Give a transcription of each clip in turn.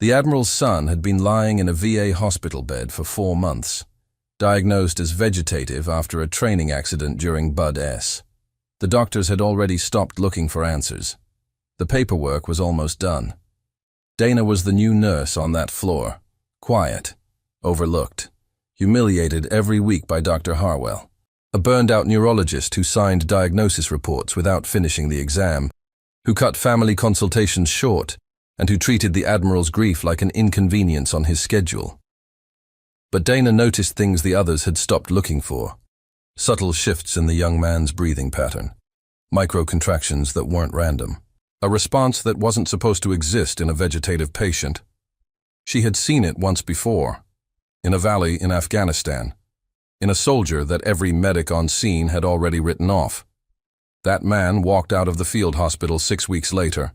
The Admiral's son had been lying in a VA hospital bed for 4 months, diagnosed as vegetative after a training accident during Bud S. The doctors had already stopped looking for answers. The paperwork was almost done. Dana was the new nurse on that floor, quiet, overlooked, humiliated every week by Dr. Harwell, a burned-out neurologist who signed diagnosis reports without finishing the exam, who cut family consultations short, and who treated the Admiral's grief like an inconvenience on his schedule. But Dana noticed things the others had stopped looking for. Subtle shifts in the young man's breathing pattern, micro-contractions that weren't random, a response that wasn't supposed to exist in a vegetative patient. She had seen it once before, in a valley in Afghanistan, in a soldier that every medic on scene had already written off. That man walked out of the field hospital 6 weeks later.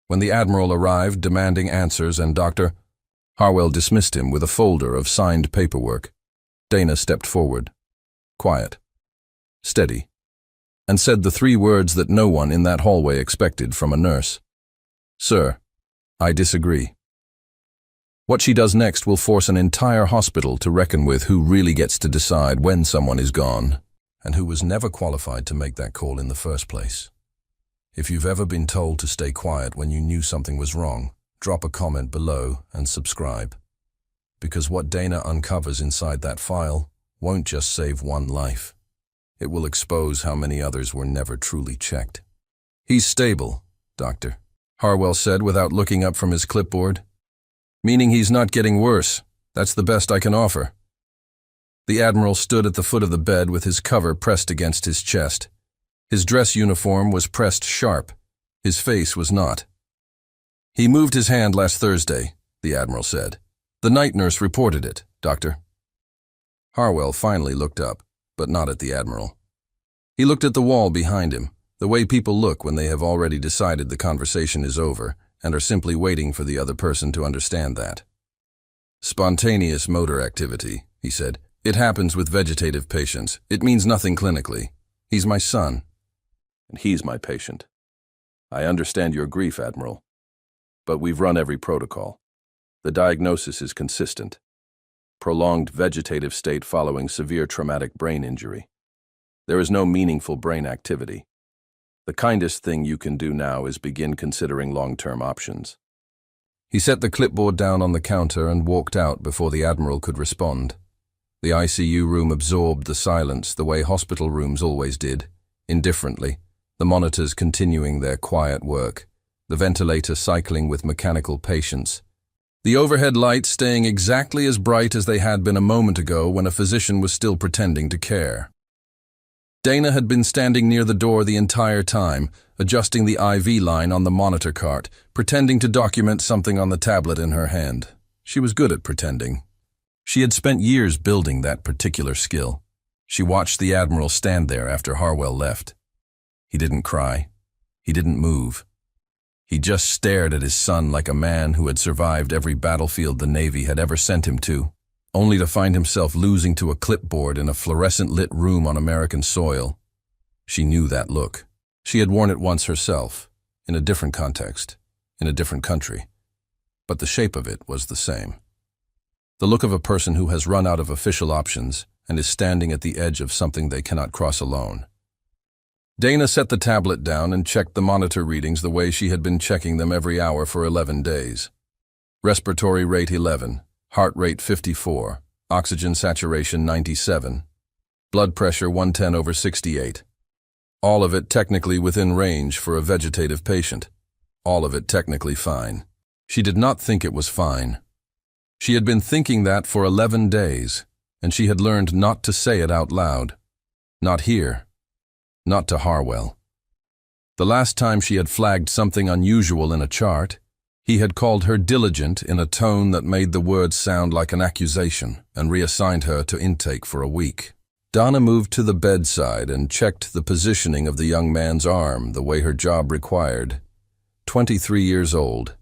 When the Admiral arrived demanding answers and Dr. Harwell dismissed him with a folder of signed paperwork, Dana stepped forward, quiet, steady, and said the 3 words that no one in that hallway expected from a nurse. "Sir, I disagree." What she does next will force an entire hospital to reckon with who really gets to decide when someone is gone, and who was never qualified to make that call in the first place. If you've ever been told to stay quiet when you knew something was wrong, drop a comment below and subscribe. Because what Dana uncovers inside that file won't just save one life. It will expose how many others were never truly checked. "He's stable, Doctor," Harwell said without looking up from his clipboard. "Meaning he's not getting worse. That's the best I can offer." The Admiral stood at the foot of the bed with his cover pressed against his chest. His dress uniform was pressed sharp. His face was not. "He moved his hand last Thursday," the Admiral said. "The night nurse reported it, Doctor." Harwell finally looked up, but not at the Admiral. He looked at the wall behind him, the way people look when they have already decided the conversation is over and are simply waiting for the other person to understand that. "Spontaneous motor activity," he said. "It happens with vegetative patients. It means nothing clinically. He's my son, and he's my patient. I understand your grief, Admiral, but we've run every protocol. The diagnosis is consistent. Prolonged vegetative state following severe traumatic brain injury. There is no meaningful brain activity. The kindest thing you can do now is begin considering long-term options." He set the clipboard down on the counter and walked out before the Admiral could respond. The ICU room absorbed the silence the way hospital rooms always did, indifferently, the monitors continuing their quiet work, the ventilator cycling with mechanical patience, the overhead lights staying exactly as bright as they had been a moment ago when a physician was still pretending to care. Dana had been standing near the door the entire time, adjusting the IV line on the monitor cart, pretending to document something on the tablet in her hand. She was good at pretending. She had spent years building that particular skill. She watched the Admiral stand there after Harwell left. He didn't cry. He didn't move. He just stared at his son like a man who had survived every battlefield the Navy had ever sent him to, only to find himself losing to a clipboard in a fluorescent-lit room on American soil. She knew that look. She had worn it once herself, in a different context, in a different country. But the shape of it was the same. The look of a person who has run out of official options and is standing at the edge of something they cannot cross alone. Dana set the tablet down and checked the monitor readings the way she had been checking them every hour for 11 days. Respiratory rate 11. Heart rate 54, oxygen saturation 97, blood pressure 110/68. All of it technically within range for a vegetative patient. All of it technically fine. She did not think it was fine. She had been thinking that for 11 days, and she had learned not to say it out loud. Not here. Not to Harwell. The last time she had flagged something unusual in a chart, he had called her diligent in a tone that made the words sound like an accusation and reassigned her to intake for a week. Donna moved to the bedside and checked the positioning of the young man's arm the way her job required. 23 years old,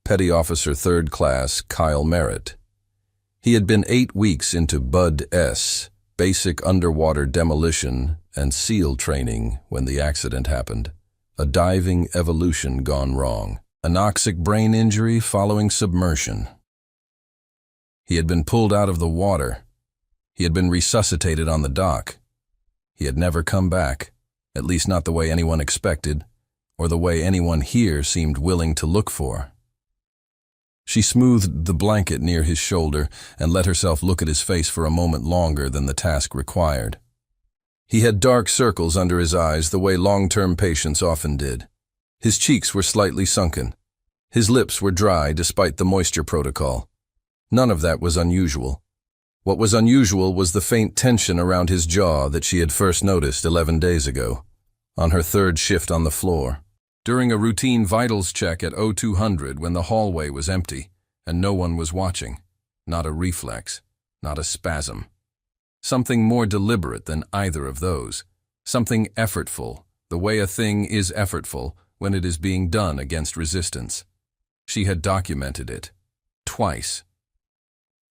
Petty Officer 3rd Class Kyle Merritt. He had been 8 weeks into Bud S, basic underwater demolition and SEAL training when the accident happened. A diving evolution gone wrong. Anoxic brain injury following submersion. He had been pulled out of the water. He had been resuscitated on the dock. He had never come back, at least not the way anyone expected, or the way anyone here seemed willing to look for. She smoothed the blanket near his shoulder and let herself look at his face for a moment longer than the task required. He had dark circles under his eyes the way long-term patients often did. His cheeks were slightly sunken. His lips were dry despite the moisture protocol. None of that was unusual. What was unusual was the faint tension around his jaw that she had first noticed 11 days ago, on her third shift on the floor. During a routine vitals check at 0200 when the hallway was empty and no one was watching. Not a reflex, not a spasm. Something more deliberate than either of those. Something effortful, the way a thing is effortful when it is being done against resistance. She had documented it. Twice.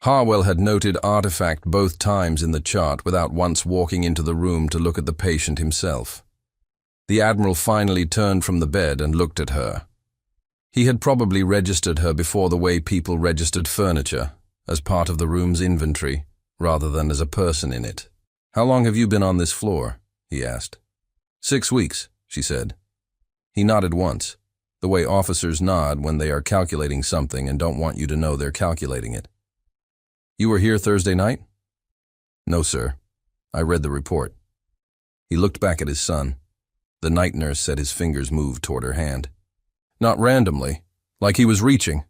Harwell had noted artifact both times in the chart without once walking into the room to look at the patient himself. The Admiral finally turned from the bed and looked at her. He had probably registered her before the way people registered furniture, as part of the room's inventory, rather than as a person in it. "How long have you been on this floor?" he asked. 6 weeks, she said. He nodded once, the way officers nod when they are calculating something and don't want you to know they're calculating it. "You were here Thursday night?" "No, sir. I read the report." He looked back at his son. The night nurse said his fingers moved toward her hand. "Not randomly, like he was reaching."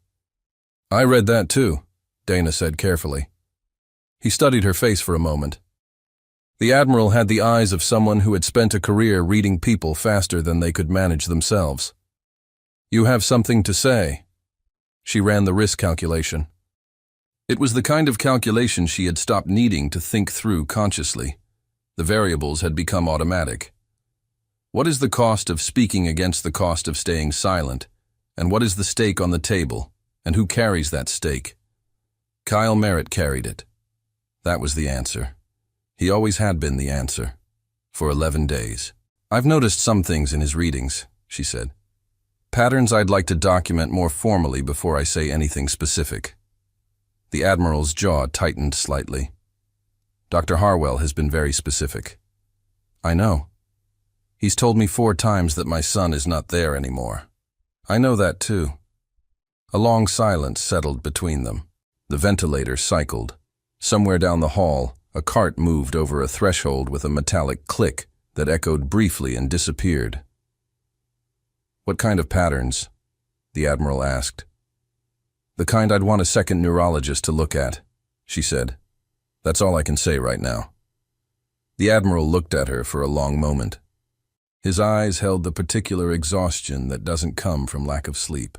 "I read that too," Dana said carefully. He studied her face for a moment. The Admiral had the eyes of someone who had spent a career reading people faster than they could manage themselves. "You have something to say." She ran the risk calculation. It was the kind of calculation she had stopped needing to think through consciously. The variables had become automatic. What is the cost of speaking against the cost of staying silent? And what is the stake on the table? And who carries that stake? Kyle Merritt carried it. That was the answer. He always had been the answer. For 11 days. "I've noticed some things in his readings," she said. "Patterns I'd like to document more formally before I say anything specific." The Admiral's jaw tightened slightly. "Dr. Harwell has been very specific." "I know. He's told me 4 times that my son is not there anymore." "I know that too." A long silence settled between them. The ventilator cycled. Somewhere down the hall, a cart moved over a threshold with a metallic click that echoed briefly and disappeared. "What kind of patterns?" the Admiral asked. "The kind I'd want a second neurologist to look at," she said. "That's all I can say right now." The Admiral looked at her for a long moment. His eyes held the particular exhaustion that doesn't come from lack of sleep.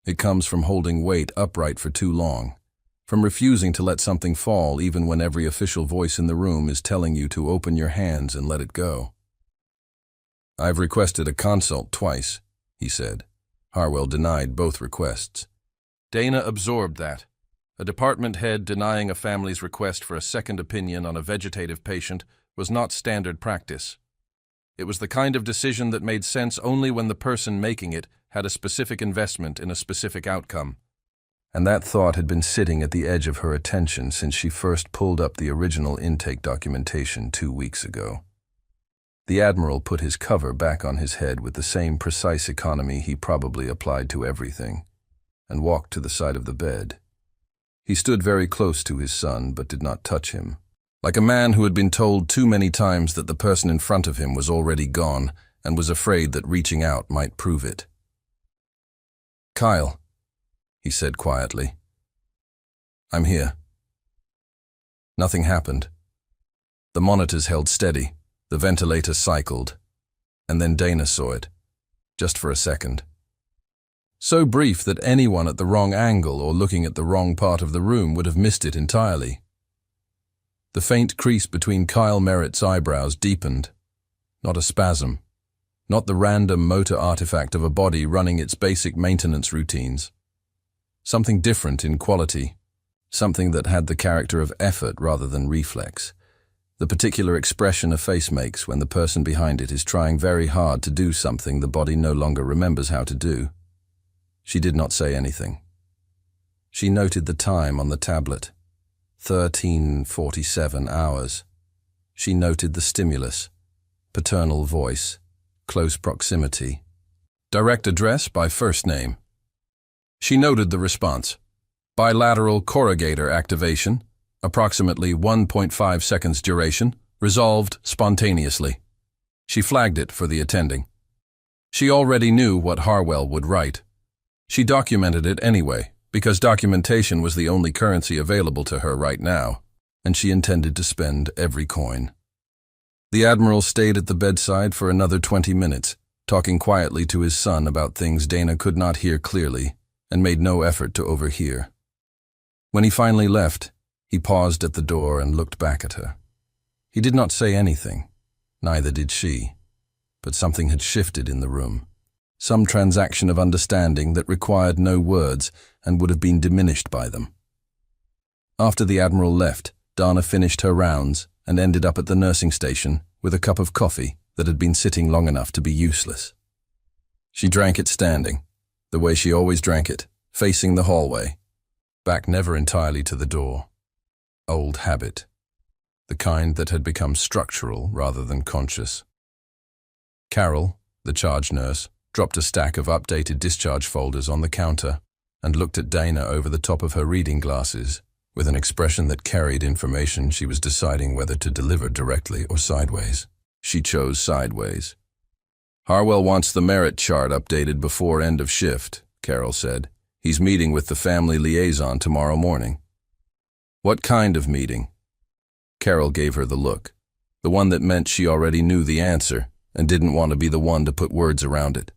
It comes from holding weight upright for too long, from refusing to let something fall even when every official voice in the room is telling you to open your hands and let it go. "I've requested a consult twice," he said. Harwell denied both requests. Dana absorbed that. A department head denying a family's request for a second opinion on a vegetative patient was not standard practice. It was the kind of decision that made sense only when the person making it had a specific investment in a specific outcome. And that thought had been sitting at the edge of her attention since she first pulled up the original intake documentation 2 weeks ago. The Admiral put his cover back on his head with the same precise economy he probably applied to everything, and walked to the side of the bed. He stood very close to his son, but did not touch him, like a man who had been told too many times that the person in front of him was already gone and was afraid that reaching out might prove it. "Kyle," he said quietly. "I'm here." Nothing happened. The monitors held steady, the ventilator cycled, and then Dana saw it, just for a second. So brief that anyone at the wrong angle or looking at the wrong part of the room would have missed it entirely. The faint crease between Kyle Merritt's eyebrows deepened. Not a spasm. Not the random motor artifact of a body running its basic maintenance routines. Something different in quality. Something that had the character of effort rather than reflex. The particular expression a face makes when the person behind it is trying very hard to do something the body no longer remembers how to do. She did not say anything. She noted the time on the tablet. 13:47 hours. She noted the stimulus. Paternal voice. Close proximity. Direct address by first name. She noted the response. Bilateral corrugator activation, approximately 1.5 seconds duration, resolved spontaneously. She flagged it for the attending. She already knew what Harwell would write. She documented it anyway, because documentation was the only currency available to her right now, and she intended to spend every coin. The Admiral stayed at the bedside for another 20 minutes, talking quietly to his son about things Dana could not hear clearly, and made no effort to overhear. When he finally left, he paused at the door and looked back at her. He did not say anything, neither did she, but something had shifted in the room. Some transaction of understanding that required no words and would have been diminished by them. After the Admiral left, Dana finished her rounds and ended up at the nursing station with a cup of coffee that had been sitting long enough to be useless. She drank it standing, the way she always drank it, facing the hallway, back never entirely to the door. Old habit, the kind that had become structural rather than conscious. Carol, the charge nurse, dropped a stack of updated discharge folders on the counter and looked at Dana over the top of her reading glasses with an expression that carried information she was deciding whether to deliver directly or sideways. She chose sideways. Harwell wants the merit chart updated before end of shift, Carol said. He's meeting with the family liaison tomorrow morning. What kind of meeting? Carol gave her the look, the one that meant she already knew the answer and didn't want to be the one to put words around it.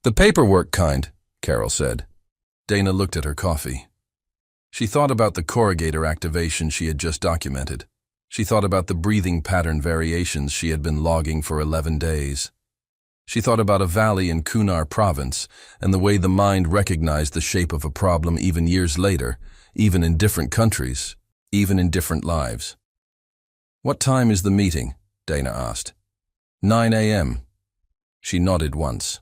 The paperwork kind, Carol said. Dana looked at her coffee. She thought about the corrugator activation she had just documented. She thought about the breathing pattern variations she had been logging for 11 days. She thought about a valley in Kunar province and the way the mind recognized the shape of a problem even years later, even in different countries, even in different lives. What time is the meeting? Dana asked. 9 a.m. She nodded once,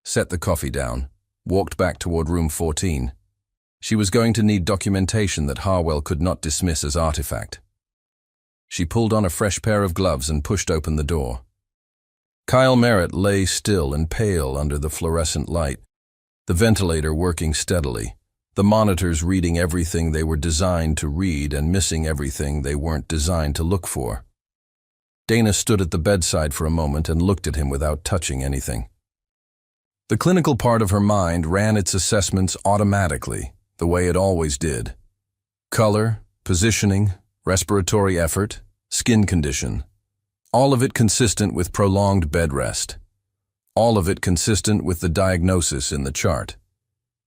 set the coffee down, walked back toward room 14. She was going to need documentation that Harwell could not dismiss as artifact. She pulled on a fresh pair of gloves and pushed open the door. Kyle Merritt lay still and pale under the fluorescent light, the ventilator working steadily, the monitors reading everything they were designed to read and missing everything they weren't designed to look for. Dana stood at the bedside for a moment and looked at him without touching anything. The clinical part of her mind ran its assessments automatically, the way it always did. Color, positioning, respiratory effort, skin condition. All of it consistent with prolonged bed rest. All of it consistent with the diagnosis in the chart.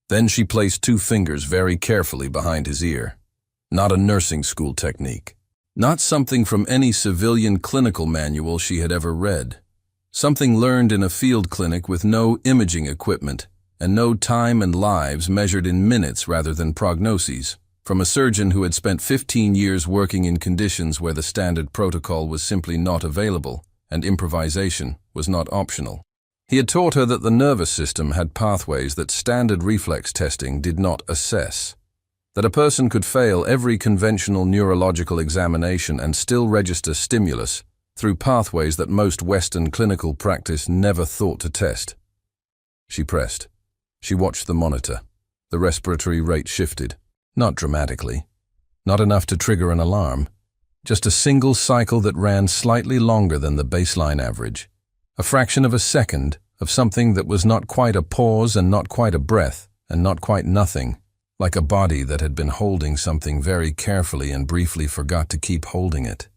Then she placed 2 fingers very carefully behind his ear. Not a nursing school technique. Not something from any civilian clinical manual she had ever read. Something learned in a field clinic with no imaging equipment and no time and lives measured in minutes rather than prognoses, from a surgeon who had spent 15 years working in conditions where the standard protocol was simply not available and improvisation was not optional. He had taught her that the nervous system had pathways that standard reflex testing did not assess, that a person could fail every conventional neurological examination and still register stimulus through pathways that most Western clinical practice never thought to test. She pressed. She watched the monitor. The respiratory rate shifted. Not dramatically. Not enough to trigger an alarm. Just a single cycle that ran slightly longer than the baseline average. A fraction of a second of something that was not quite a pause and not quite a breath and not quite nothing, like a body that had been holding something very carefully and briefly forgot to keep holding it.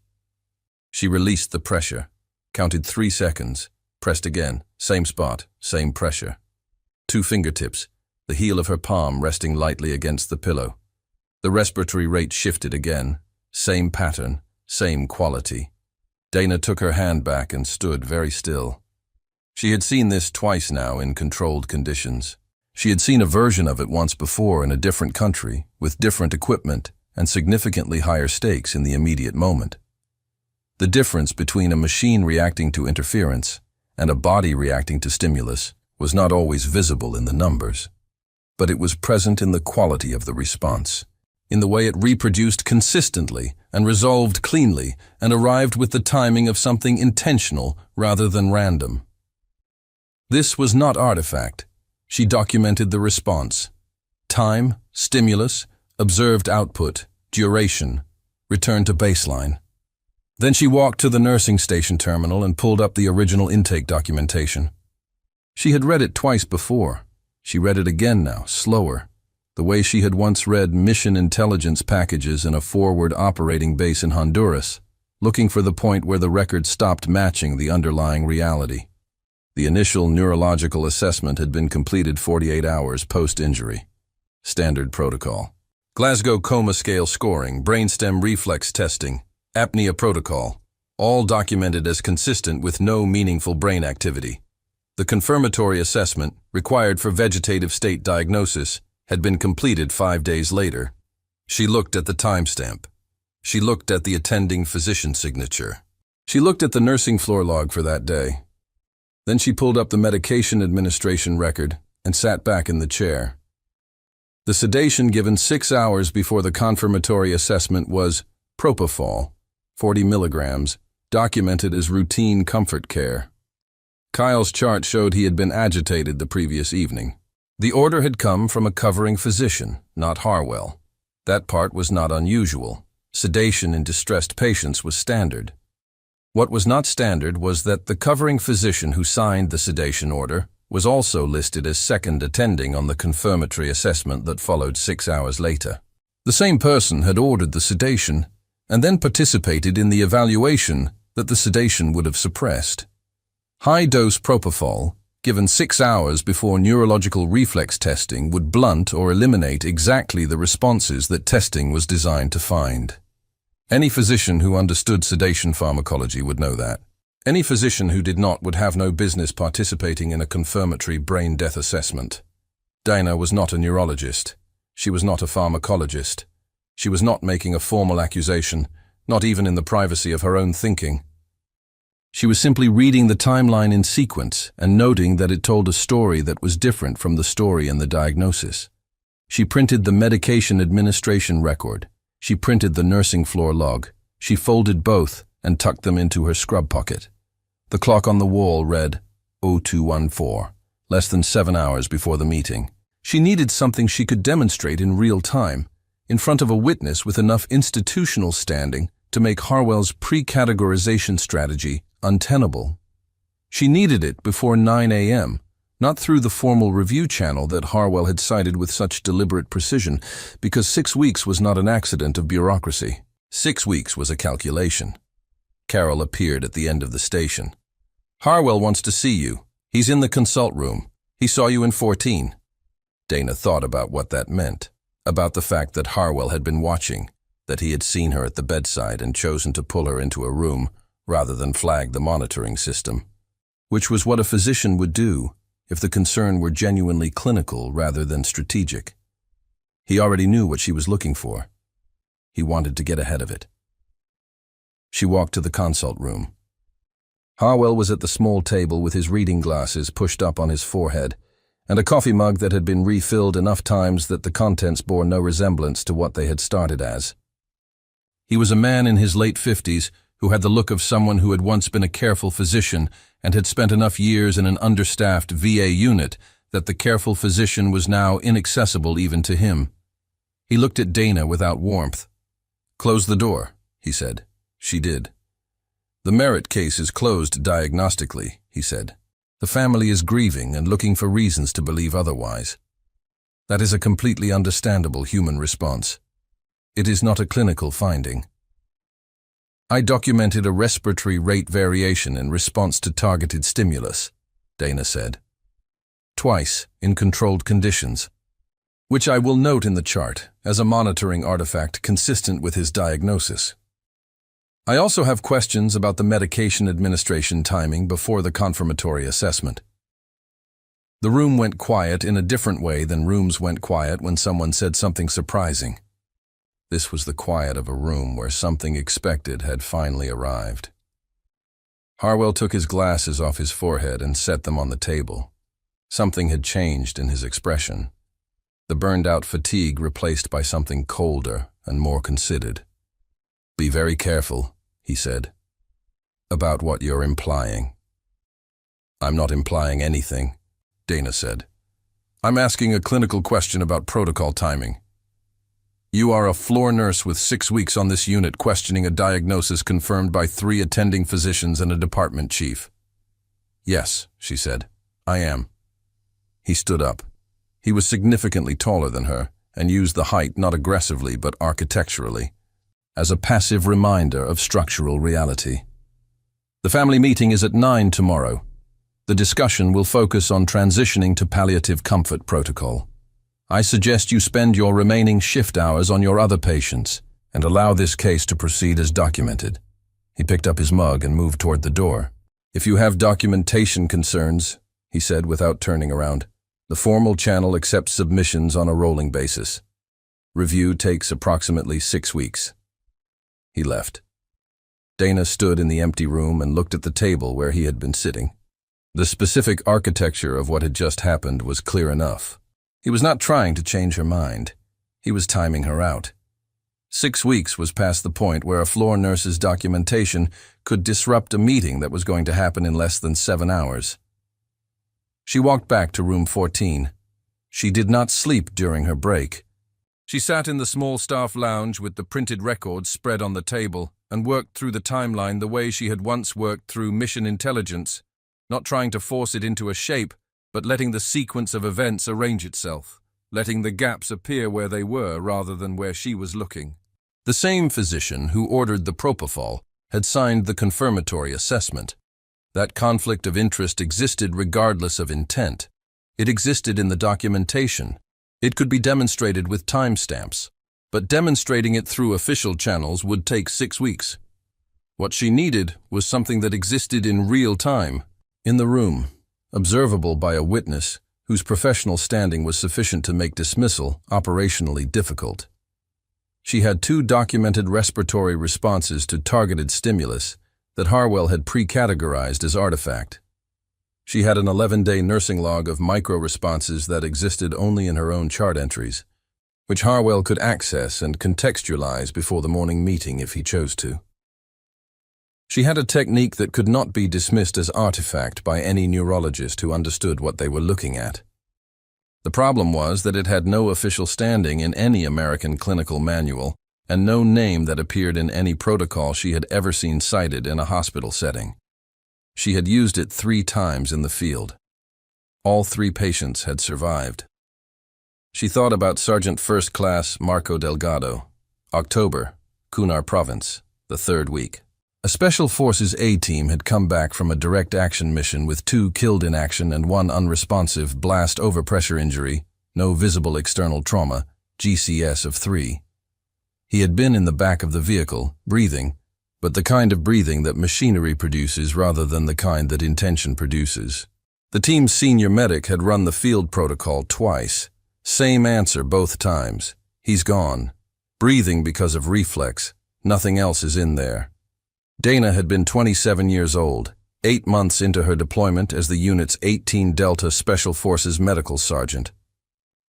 She released the pressure, counted 3 seconds, pressed again, same spot, same pressure. 2 fingertips, the heel of her palm resting lightly against the pillow. The respiratory rate shifted again, same pattern, same quality. Dana took her hand back and stood very still. She had seen this twice now in controlled conditions. She had seen a version of it once before in a different country, with different equipment and significantly higher stakes in the immediate moment. The difference between a machine reacting to interference and a body reacting to stimulus was not always visible in the numbers, but it was present in the quality of the response, in the way it reproduced consistently and resolved cleanly and arrived with the timing of something intentional rather than random. This was not artifact. She documented the response. Time, stimulus, observed output, duration, return to baseline. Then she walked to the nursing station terminal and pulled up the original intake documentation. She had read it twice before. She read it again now, slower, the way she had once read mission intelligence packages in a forward operating base in Honduras, looking for the point where the record stopped matching the underlying reality. The initial neurological assessment had been completed 48 hours post-injury. Standard protocol. Glasgow Coma Scale scoring, brainstem reflex testing, apnea protocol, all documented as consistent with no meaningful brain activity. The confirmatory assessment, required for vegetative state diagnosis, had been completed 5 days later. She looked at the timestamp. She looked at the attending physician signature. She looked at the nursing floor log for that day. Then she pulled up the medication administration record and sat back in the chair. The sedation given 6 hours before the confirmatory assessment was propofol, 40 milligrams, documented as routine comfort care. Kyle's chart showed he had been agitated the previous evening. The order had come from a covering physician, not Harwell. That part was not unusual. Sedation in distressed patients was standard. What was not standard was that the covering physician who signed the sedation order was also listed as second attending on the confirmatory assessment that followed 6 hours later. The same person had ordered the sedation and then participated in the evaluation that the sedation would have suppressed. High-dose propofol, given 6 hours before neurological reflex testing, would blunt or eliminate exactly the responses that testing was designed to find. Any physician who understood sedation pharmacology would know that. Any physician who did not would have no business participating in a confirmatory brain death assessment. Dana was not a neurologist. She was not a pharmacologist. She was not making a formal accusation, not even in the privacy of her own thinking. She was simply reading the timeline in sequence and noting that it told a story that was different from the story in the diagnosis. She printed the medication administration record. She printed the nursing floor log. She folded both and tucked them into her scrub pocket. The clock on the wall read 0214, less than 7 hours before the meeting. She needed something she could demonstrate in real time, in front of a witness with enough institutional standing to make Harwell's pre-categorization strategy untenable. She needed it before 9 a.m., not through the formal review channel that Harwell had cited with such deliberate precision, because 6 weeks was not an accident of bureaucracy. 6 weeks was a calculation. Carol appeared at the end of the station. Harwell wants to see you. He's in the consult room. He saw you in 14. Dana thought about what that meant, about the fact that Harwell had been watching, that he had seen her at the bedside and chosen to pull her into a room rather than flag the monitoring system, which was what a physician would do if the concern were genuinely clinical rather than strategic. He already knew what she was looking for. He wanted to get ahead of it. She walked to the consult room. Harwell was at the small table with his reading glasses pushed up on his forehead, and a coffee mug that had been refilled enough times that the contents bore no resemblance to what they had started as. He was a man in his late 50s who had the look of someone who had once been a careful physician and had spent enough years in an understaffed VA unit that the careful physician was now inaccessible even to him. He looked at Dana without warmth. "Close the door," he said. She did. "The Merritt case is closed diagnostically," he said. "The family is grieving and looking for reasons to believe otherwise. That is a completely understandable human response. It is not a clinical finding. I documented a respiratory rate variation in response to targeted stimulus," Dana said. "Twice, in controlled conditions, which I will note in the chart as a monitoring artifact consistent with his diagnosis. I also have questions about the medication administration timing before the confirmatory assessment." The room went quiet in a different way than rooms went quiet when someone said something surprising. This was the quiet of a room where something expected had finally arrived. Harwell took his glasses off his forehead and set them on the table. Something had changed in his expression. The burned-out fatigue replaced by something colder and more considered. "Be very careful," he said, "about what you're implying." "I'm not implying anything," Dana said. "I'm asking a clinical question about protocol timing. You are a floor nurse with 6 weeks on this unit questioning a diagnosis confirmed by 3 attending physicians and a department chief." "Yes," she said, "I am." He stood up. He was significantly taller than her and used the height not aggressively but architecturally, as a passive reminder of structural reality. "The family meeting is at 9 tomorrow. The discussion will focus on transitioning to palliative comfort protocol. I suggest you spend your remaining shift hours on your other patients and allow this case to proceed as documented." He picked up his mug and moved toward the door. "If you have documentation concerns," he said without turning around, "the formal channel accepts submissions on a rolling basis. Review takes approximately 6 weeks. He left. Dana stood in the empty room and looked at the table where he had been sitting. The specific architecture of what had just happened was clear enough. He was not trying to change her mind. He was timing her out. 6 weeks was past the point where a floor nurse's documentation could disrupt a meeting that was going to happen in less than 7 hours. She walked back to room 14. She did not sleep during her break. She sat in the small staff lounge with the printed records spread on the table and worked through the timeline the way she had once worked through mission intelligence, not trying to force it into a shape, but letting the sequence of events arrange itself, letting the gaps appear where they were rather than where she was looking. The same physician who ordered the propofol had signed the confirmatory assessment. That conflict of interest existed regardless of intent. It existed in the documentation. It could be demonstrated with timestamps, but demonstrating it through official channels would take 6 weeks. What she needed was something that existed in real time, in the room, observable by a witness whose professional standing was sufficient to make dismissal operationally difficult. She had 2 documented respiratory responses to targeted stimulus that Harwell had pre-categorized as artifact. She had an 11-day nursing log of micro-responses that existed only in her own chart entries, which Harwell could access and contextualize before the morning meeting if he chose to. She had a technique that could not be dismissed as artifact by any neurologist who understood what they were looking at. The problem was that it had no official standing in any American clinical manual and no name that appeared in any protocol she had ever seen cited in a hospital setting. She had used it 3 times in the field. All 3 patients had survived. She thought about Sergeant First Class Marco Delgado. October, Kunar Province, the 3rd week. A Special Forces A-team had come back from a direct action mission with 2 killed in action and 1 unresponsive blast overpressure injury, no visible external trauma, GCS of 3. He had been in the back of the vehicle, breathing, but the kind of breathing that machinery produces rather than the kind that intention produces. The team's senior medic had run the field protocol twice. Same answer both times. He's gone. Breathing because of reflex. Nothing else is in there. Dana had been 27 years old, 8 months into her deployment as the unit's 18 Delta Special Forces medical sergeant.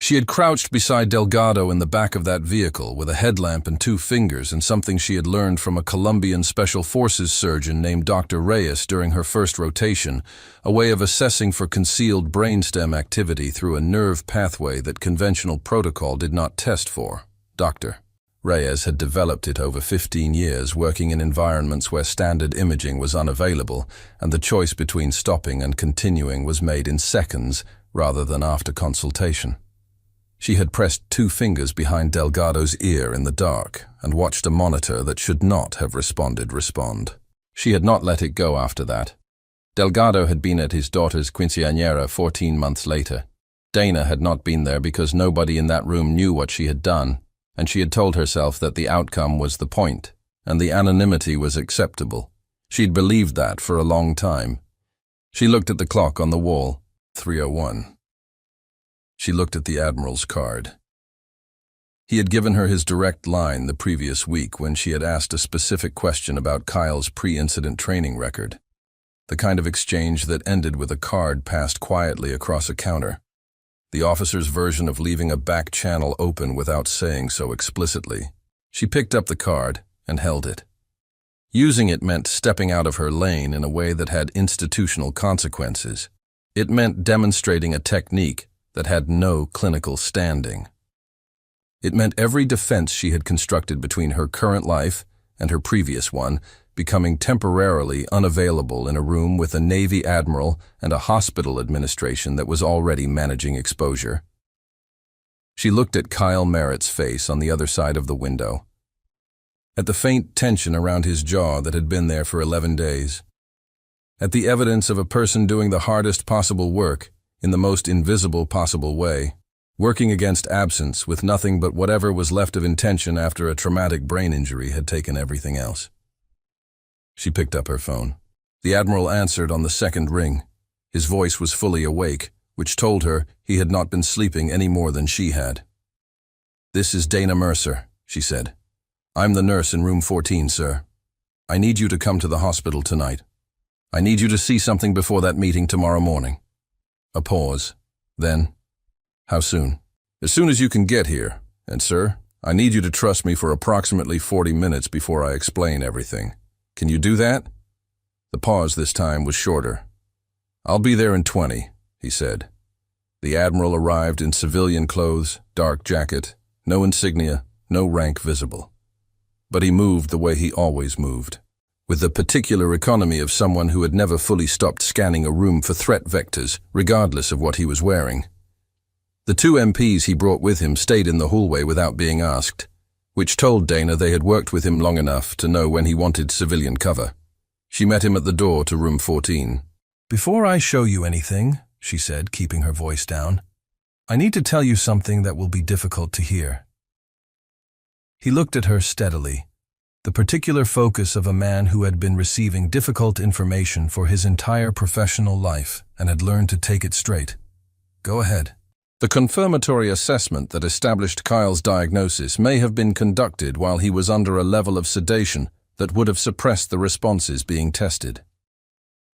She had crouched beside Delgado in the back of that vehicle with a headlamp and 2 fingers and something she had learned from a Colombian Special Forces surgeon named Dr. Reyes during her first rotation, a way of assessing for concealed brainstem activity through a nerve pathway that conventional protocol did not test for. Dr. Reyes had developed it over 15 years, working in environments where standard imaging was unavailable, and the choice between stopping and continuing was made in seconds rather than after consultation. She had pressed 2 fingers behind Delgado's ear in the dark and watched a monitor that should not have respond. She had not let it go after that. Delgado had been at his daughter's quinceañera 14 months later. Dana had not been there because nobody in that room knew what she had done, and she had told herself that the outcome was the point, and the anonymity was acceptable. She'd believed that for a long time. She looked at the clock on the wall, 3:01. She looked at the Admiral's card. He had given her his direct line the previous week when she had asked a specific question about Kyle's pre-incident training record. the kind of exchange that ended with a card passed quietly across a counter. The officer's version of leaving a back channel open without saying so explicitly. She picked up the card and held it. Using it meant stepping out of her lane in a way that had institutional consequences. It meant demonstrating a technique that had no clinical standing. It meant every defense she had constructed between her current life and her previous one becoming temporarily unavailable in a room with a Navy admiral and a hospital administration that was already managing exposure. She looked at Kyle Merritt's face on the other side of the window, at the faint tension around his jaw that had been there for 11 days, at the evidence of a person doing the hardest possible work in the most invisible possible way, working against absence with nothing but whatever was left of intention after a traumatic brain injury had taken everything else. She picked up her phone. The Admiral answered on the second ring. His voice was fully awake, which told her he had not been sleeping any more than she had. "This is Dana Mercer," she said. "I'm the nurse in room 14, sir. I need you to come to the hospital tonight. I need you to see something before that meeting tomorrow morning." A pause. Then, "How soon?" "As soon as you can get here. And, sir, I need you to trust me for approximately 40 minutes before I explain everything. Can you do that?" The pause this time was shorter. "I'll be there in 20, he said. The Admiral arrived in civilian clothes, dark jacket, no insignia, no rank visible. But he moved the way he always moved, with the particular economy of someone who had never fully stopped scanning a room for threat vectors, regardless of what he was wearing. The 2 MPs he brought with him stayed in the hallway without being asked, which told Dana they had worked with him long enough to know when he wanted civilian cover. She met him at the door to room 14. "Before I show you anything," she said, keeping her voice down, "I need to tell you something that will be difficult to hear." He looked at her steadily, the particular focus of a man who had been receiving difficult information for his entire professional life and had learned to take it straight. "Go ahead." The confirmatory assessment that established Kyle's diagnosis may have been conducted while he was under a level of sedation that would have suppressed the responses being tested.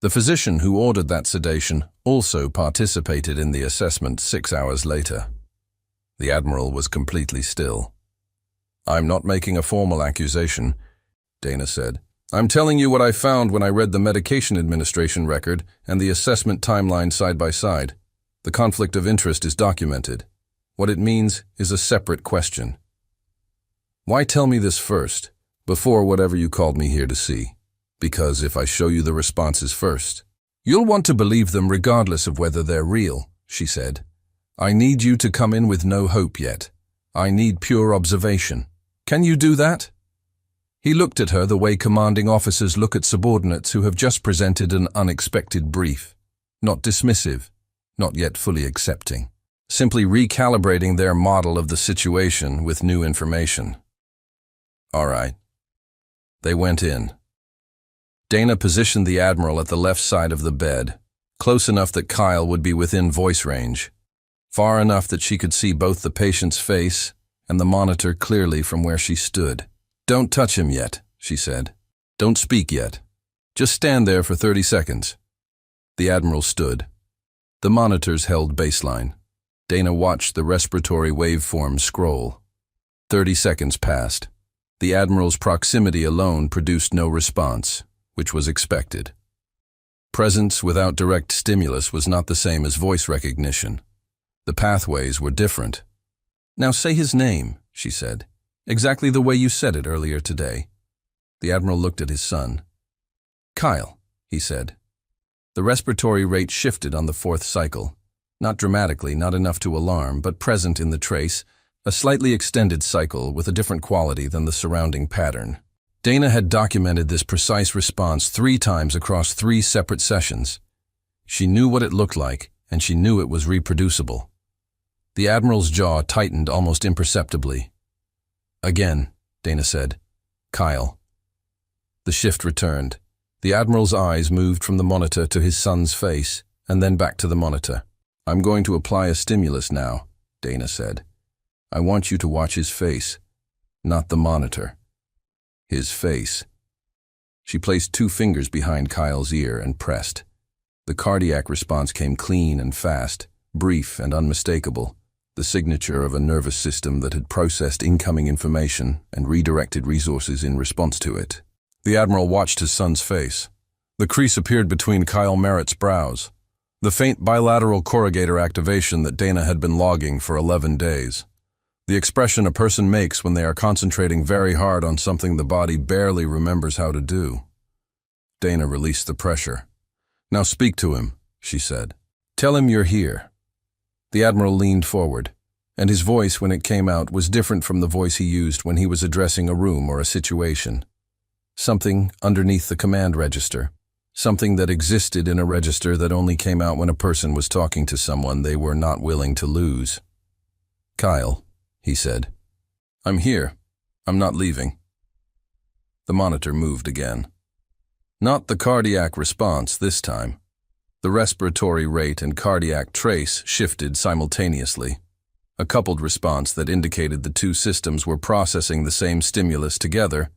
The physician who ordered that sedation also participated in the assessment 6 hours later. The Admiral was completely still. "I'm not making a formal accusation," Dana said. "I'm telling you what I found when I read the medication administration record and the assessment timeline side by side. The conflict of interest is documented. What it means is a separate question. Why tell me this first, before whatever you called me here to see? Because if I show you the responses first, you'll want to believe them regardless of whether they're real," she said. "I need you to come in with no hope yet. I need pure observation. Can you do that?" He looked at her the way commanding officers look at subordinates who have just presented an unexpected brief. Not dismissive, not yet fully accepting. Simply recalibrating their model of the situation with new information. "All right." They went in. Dana positioned the Admiral at the left side of the bed, close enough that Kyle would be within voice range, far enough that she could see both the patient's face and the monitor clearly from where she stood. "Don't touch him yet," she said. "Don't speak yet. Just stand there for 30 seconds. The Admiral stood. The monitors held baseline. Dana watched the respiratory waveform scroll. 30 seconds passed. The Admiral's proximity alone produced no response, which was expected. Presence without direct stimulus was not the same as voice recognition. The pathways were different. "Now say his name," she said, "exactly the way you said it earlier today." The Admiral looked at his son. "Kyle," he said. The respiratory rate shifted on the 4th cycle. Not dramatically, not enough to alarm, but present in the trace, a slightly extended cycle with a different quality than the surrounding pattern. Dana had documented this precise response 3 times across 3 separate sessions. She knew what it looked like, and she knew it was reproducible. The Admiral's jaw tightened almost imperceptibly. "Again," Dana said. "Kyle." The shift returned. The Admiral's eyes moved from the monitor to his son's face, and then back to the monitor. "I'm going to apply a stimulus now," Dana said. "I want you to watch his face, not the monitor. His face." She placed 2 fingers behind Kyle's ear and pressed. The cardiac response came clean and fast, brief and unmistakable, the signature of a nervous system that had processed incoming information and redirected resources in response to it. The Admiral watched his son's face. The crease appeared between Kyle Merritt's brows, the faint bilateral corrugator activation that Dana had been logging for 11 days. The expression a person makes when they are concentrating very hard on something the body barely remembers how to do. Dana released the pressure. "Now speak to him," she said. "Tell him you're here." The Admiral leaned forward, and his voice when it came out was different from the voice he used when he was addressing a room or a situation. Something underneath the command register. Something that existed in a register that only came out when a person was talking to someone they were not willing to lose. "Kyle," he said. "I'm here. I'm not leaving." The monitor moved again. Not the cardiac response this time. The respiratory rate and cardiac trace shifted simultaneously, a coupled response that indicated the 2 systems were processing the same stimulus together,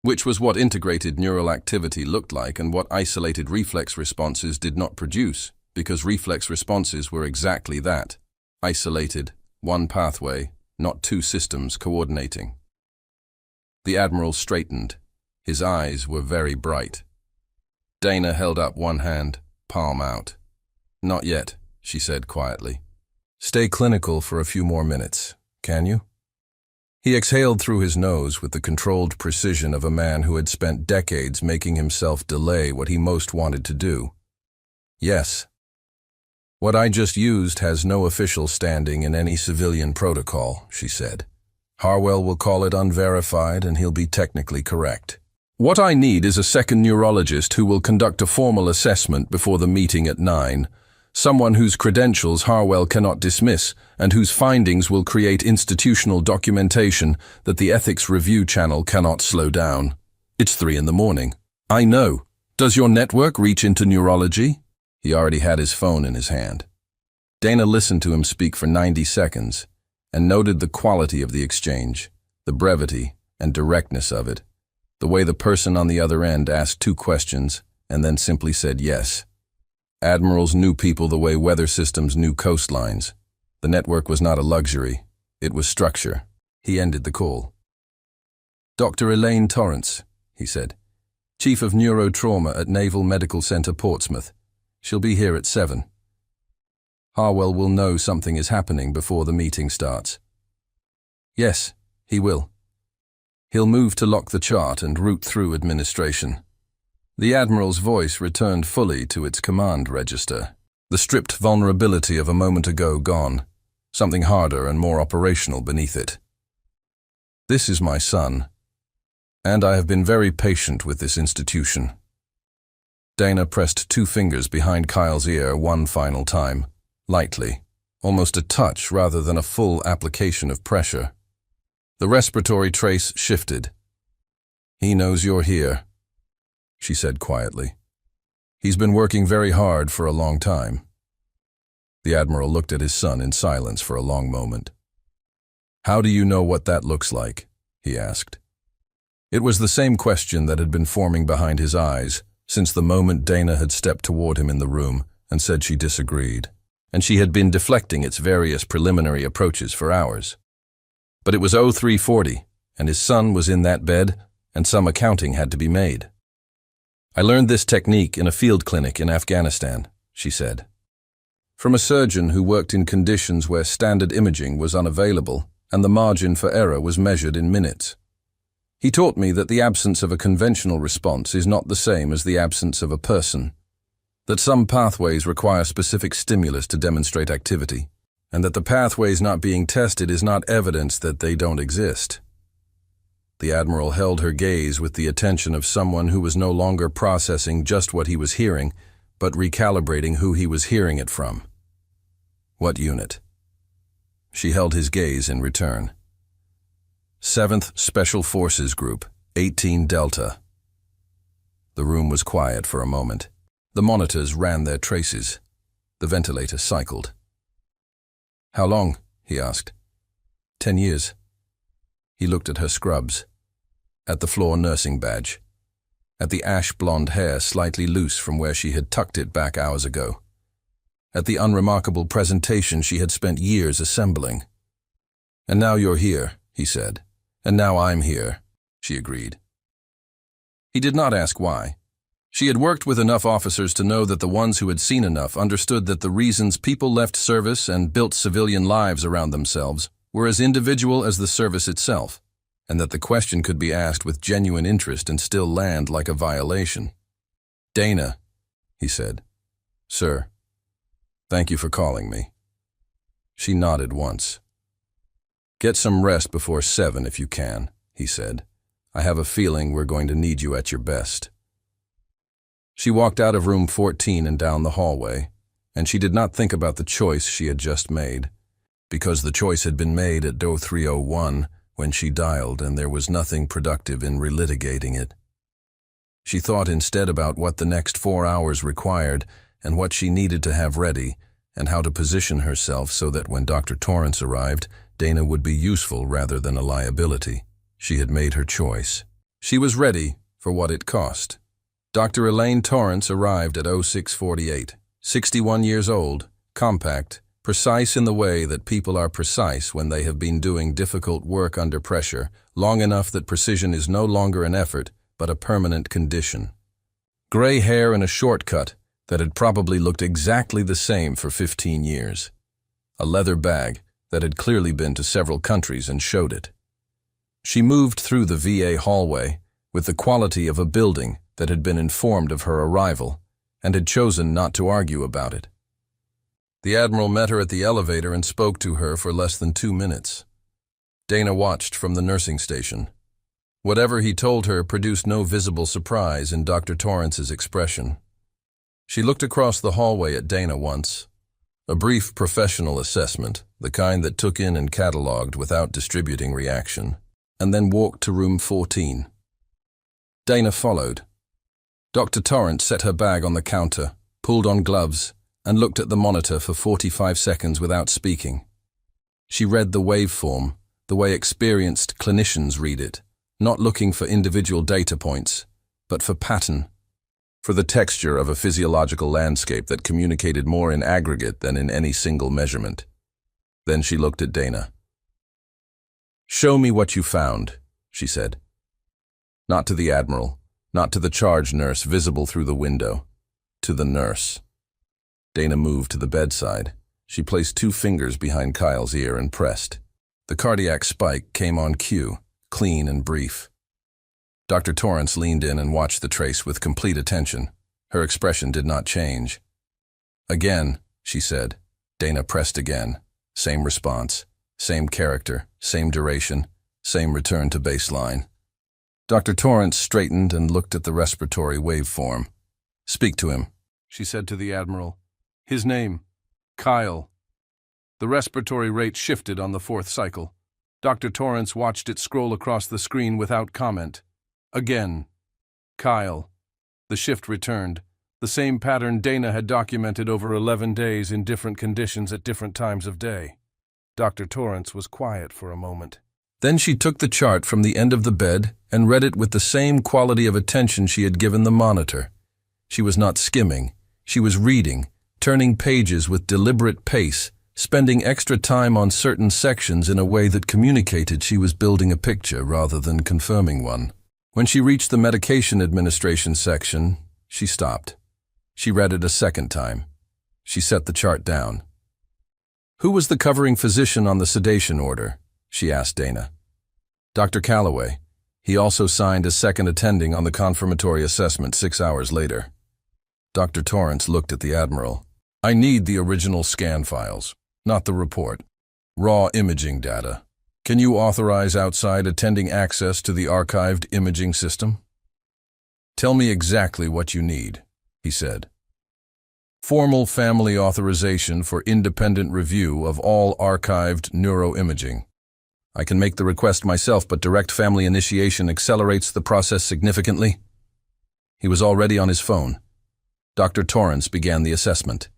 which was what integrated neural activity looked like and what isolated reflex responses did not produce, because reflex responses were exactly that, isolated, one pathway, not 2 systems coordinating. The Admiral straightened. His eyes were very bright. Dana held up one hand, palm out. "Not yet," she said quietly. "Stay clinical for a few more minutes, can you?" He exhaled through his nose with the controlled precision of a man who had spent decades making himself delay what he most wanted to do. "Yes. What I just used has no official standing in any civilian protocol," she said. "Harwell will call it unverified and he'll be technically correct. What I need is a second neurologist who will conduct a formal assessment before the meeting at 9, someone whose credentials Harwell cannot dismiss and whose findings will create institutional documentation that the ethics review channel cannot slow down. It's 3 in the morning. I know. Does your network reach into neurology?" He already had his phone in his hand. Dana listened to him speak for 90 seconds and noted the quality of the exchange, the brevity and directness of it, the way the person on the other end asked 2 questions and then simply said yes. Admirals knew people the way weather systems knew coastlines. The network was not a luxury. It was structure. He ended the call. "Dr. Elaine Torrance," he said, "Chief of Neurotrauma at Naval Medical Center, Portsmouth. She'll be here at 7. Harwell will know something is happening before the meeting starts." "Yes, he will. He'll move to lock the chart and route through administration." The Admiral's voice returned fully to its command register, the stripped vulnerability of a moment ago gone, something harder and more operational beneath it. "This is my son, and I have been very patient with this institution." Dana pressed 2 fingers behind Kyle's ear one final time, lightly, almost a touch rather than a full application of pressure. The respiratory trace shifted. "He knows you're here," she said quietly. "He's been working very hard for a long time." The Admiral looked at his son in silence for a long moment. "How do you know what that looks like?" he asked. It was the same question that had been forming behind his eyes since the moment Dana had stepped toward him in the room and said she disagreed, and she had been deflecting its various preliminary approaches for hours. But it was 0340, and his son was in that bed, and some accounting had to be made. "I learned this technique in a field clinic in Afghanistan," she said. "From a surgeon who worked in conditions where standard imaging was unavailable, and the margin for error was measured in minutes. He taught me that the absence of a conventional response is not the same as the absence of a person, that some pathways require specific stimulus to demonstrate activity, and that the pathways not being tested is not evidence that they don't exist." The Admiral held her gaze with the attention of someone who was no longer processing just what he was hearing, but recalibrating who he was hearing it from. "What unit?" She held his gaze in return. 7th Special Forces Group, 18 Delta. The room was quiet for a moment. The monitors ran their traces. The ventilator cycled. "How long?" he asked. 10 years. He looked at her scrubs, at the floor nursing badge. at the ash-blonde hair slightly loose from where she had tucked it back hours ago, at the unremarkable presentation she had spent years assembling. "And now you're here," he said. "And now I'm here," she agreed. He did not ask why. She had worked with enough officers to know that the ones who had seen enough understood that the reasons people left service and built civilian lives around themselves were as individual as the service itself, and that the question could be asked with genuine interest and still land like a violation. "Dana," he said. "Sir, thank you for calling me." She nodded once. "Get some rest before 7 if you can," he said. "I have a feeling we're going to need you at your best." She walked out of room 14 and down the hallway, and she did not think about the choice she had just made, because the choice had been made at 0301 when she dialed, and there was nothing productive in relitigating it. She thought instead about what the next 4 hours required and what she needed to have ready, and how to position herself so that when Dr. Torrance arrived, Dana would be useful rather than a liability. She had made her choice. She was ready for what it cost. Dr. Elaine Torrance arrived at 0648, 61 years old, compact, precise in the way that people are precise when they have been doing difficult work under pressure, long enough that precision is no longer an effort, but a permanent condition. Gray hair and a shortcut that had probably looked exactly the same for 15 years. A leather bag that had clearly been to several countries and showed it. She moved through the VA hallway with the quality of a building that had been informed of her arrival and had chosen not to argue about it. The Admiral met her at the elevator and spoke to her for less than 2 minutes. Dana watched from the nursing station. Whatever he told her produced no visible surprise in Dr. Torrance's expression. She looked across the hallway at Dana once. A brief professional assessment, the kind that took in and catalogued without distributing reaction, and then walked to room 14. Dana followed. Dr. Torrance set her bag on the counter, pulled on gloves, and looked at the monitor for 45 seconds without speaking. She read the waveform, the way experienced clinicians read it, not looking for individual data points, but for pattern, for the texture of a physiological landscape that communicated more in aggregate than in any single measurement. Then she looked at Dana. "Show me what you found," she said. Not to the Admiral, not to the charge nurse visible through the window, to the nurse. Dana moved to the bedside. She placed 2 fingers behind Kyle's ear and pressed. The cardiac spike came on cue, clean and brief. Dr. Torrance leaned in and watched the trace with complete attention. Her expression did not change. "Again," she said. Dana pressed again. Same response, same character, same duration, same return to baseline. Dr. Torrance straightened and looked at the respiratory waveform. "Speak to him," she said to the Admiral. "His name, Kyle." The respiratory rate shifted on the 4th cycle. Dr. Torrance watched it scroll across the screen without comment. Again, Kyle. The shift returned. The same pattern Dana had documented over 11 days in different conditions at different times of day. Dr. Torrance was quiet for a moment. Then she took the chart from the end of the bed and read it with the same quality of attention she had given the monitor. She was not skimming. She was reading, turning pages with deliberate pace, spending extra time on certain sections in a way that communicated she was building a picture rather than confirming one. When she reached the medication administration section, she stopped. She read it a second time. She set the chart down. "Who was the covering physician on the sedation order?" she asked Dana. "Dr. Calloway. He also signed as second attending on the confirmatory assessment 6 hours later." Dr. Torrance looked at the Admiral. "I need the original scan files, not the report. Raw imaging data. Can you authorize outside attending access to the archived imaging system?" "Tell me exactly what you need," he said. "Formal family authorization for independent review of all archived neuroimaging. I can make the request myself, but direct family initiation accelerates the process significantly." He was already on his phone. Dr. Torrance began the assessment.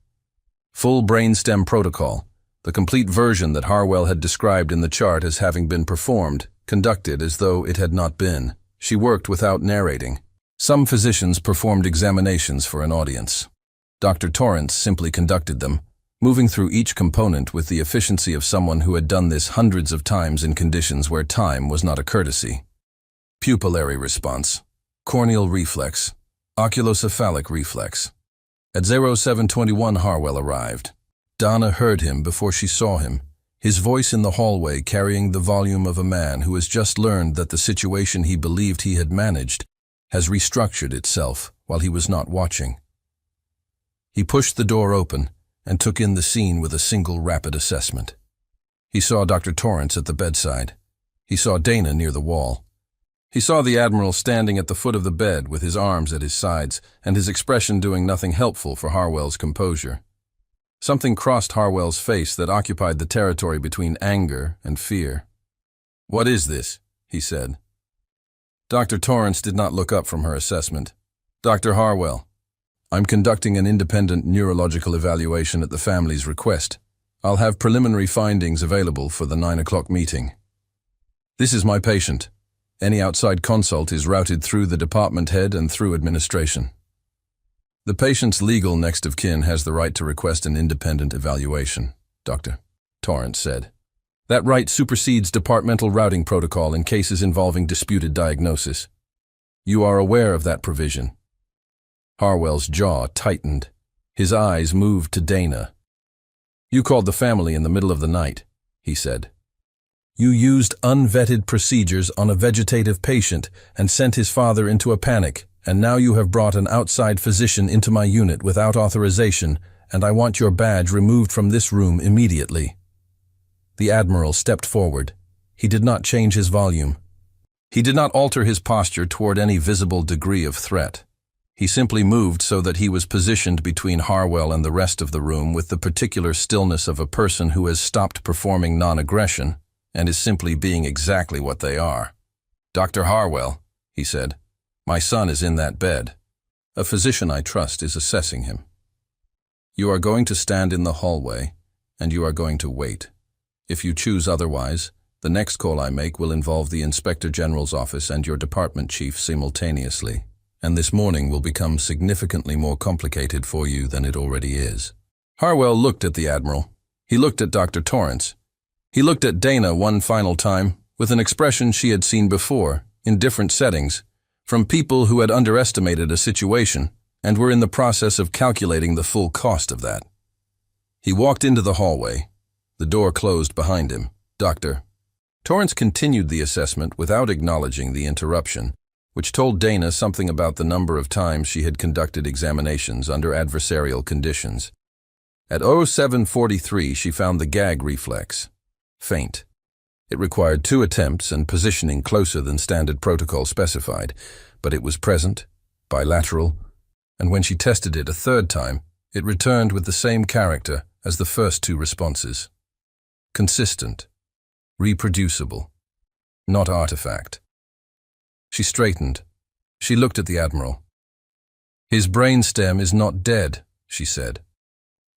Full brainstem protocol, the complete version that Harwell had described in the chart as having been performed, conducted as though it had not been. She worked without narrating. Some physicians performed examinations for an audience. Dr. Torrance simply conducted them, moving through each component with the efficiency of someone who had done this hundreds of times in conditions where time was not a courtesy. Pupillary response, corneal reflex, oculocephalic reflex. At 0721 Harwell arrived. Donna heard him before she saw him, his voice in the hallway carrying the volume of a man who has just learned that the situation he believed he had managed has restructured itself while he was not watching. He pushed the door open and took in the scene with a single rapid assessment. He saw Dr. Torrance at the bedside. He saw Dana near the wall. He saw the Admiral standing at the foot of the bed with his arms at his sides and his expression doing nothing helpful for Harwell's composure. Something crossed Harwell's face that occupied the territory between anger and fear. "What is this?" he said. Dr. Torrance did not look up from her assessment. "Dr. Harwell, I'm conducting an independent neurological evaluation at the family's request. I'll have preliminary findings available for the 9 o'clock meeting. This is my patient. Any outside consult is routed through the department head and through administration. The patient's legal next of kin has the right to request an independent evaluation," Dr. Torrance said. "That right supersedes departmental routing protocol in cases involving disputed diagnosis. You are aware of that provision." Harwell's jaw tightened. His eyes moved to Dana. "You called the family in the middle of the night," he said. "You used unvetted procedures on a vegetative patient and sent his father into a panic, and now you have brought an outside physician into my unit without authorization, and I want your badge removed from this room immediately." The Admiral stepped forward. He did not change his volume. He did not alter his posture toward any visible degree of threat. He simply moved so that he was positioned between Harwell and the rest of the room with the particular stillness of a person who has stopped performing non-aggression and is simply being exactly what they are. "Dr. Harwell," he said, "my son is in that bed. A physician I trust is assessing him. You are going to stand in the hallway, and you are going to wait. If you choose otherwise, the next call I make will involve the Inspector General's office and your department chief simultaneously, and this morning will become significantly more complicated for you than it already is." Harwell looked at the Admiral. He looked at Dr. Torrance. He looked at Dana one final time with an expression she had seen before, in different settings, from people who had underestimated a situation and were in the process of calculating the full cost of that. He walked into the hallway. The door closed behind him. "Dr." Torrance continued the assessment without acknowledging the interruption, which told Dana something about the number of times she had conducted examinations under adversarial conditions. At 0743 she found the gag reflex. Faint. It required 2 attempts and positioning closer than standard protocol specified, but it was present, bilateral, and when she tested it a 3rd time, it returned with the same character as the first 2 responses. Consistent, reproducible, not artifact. She straightened. She looked at the Admiral. "His brainstem is not dead," she said.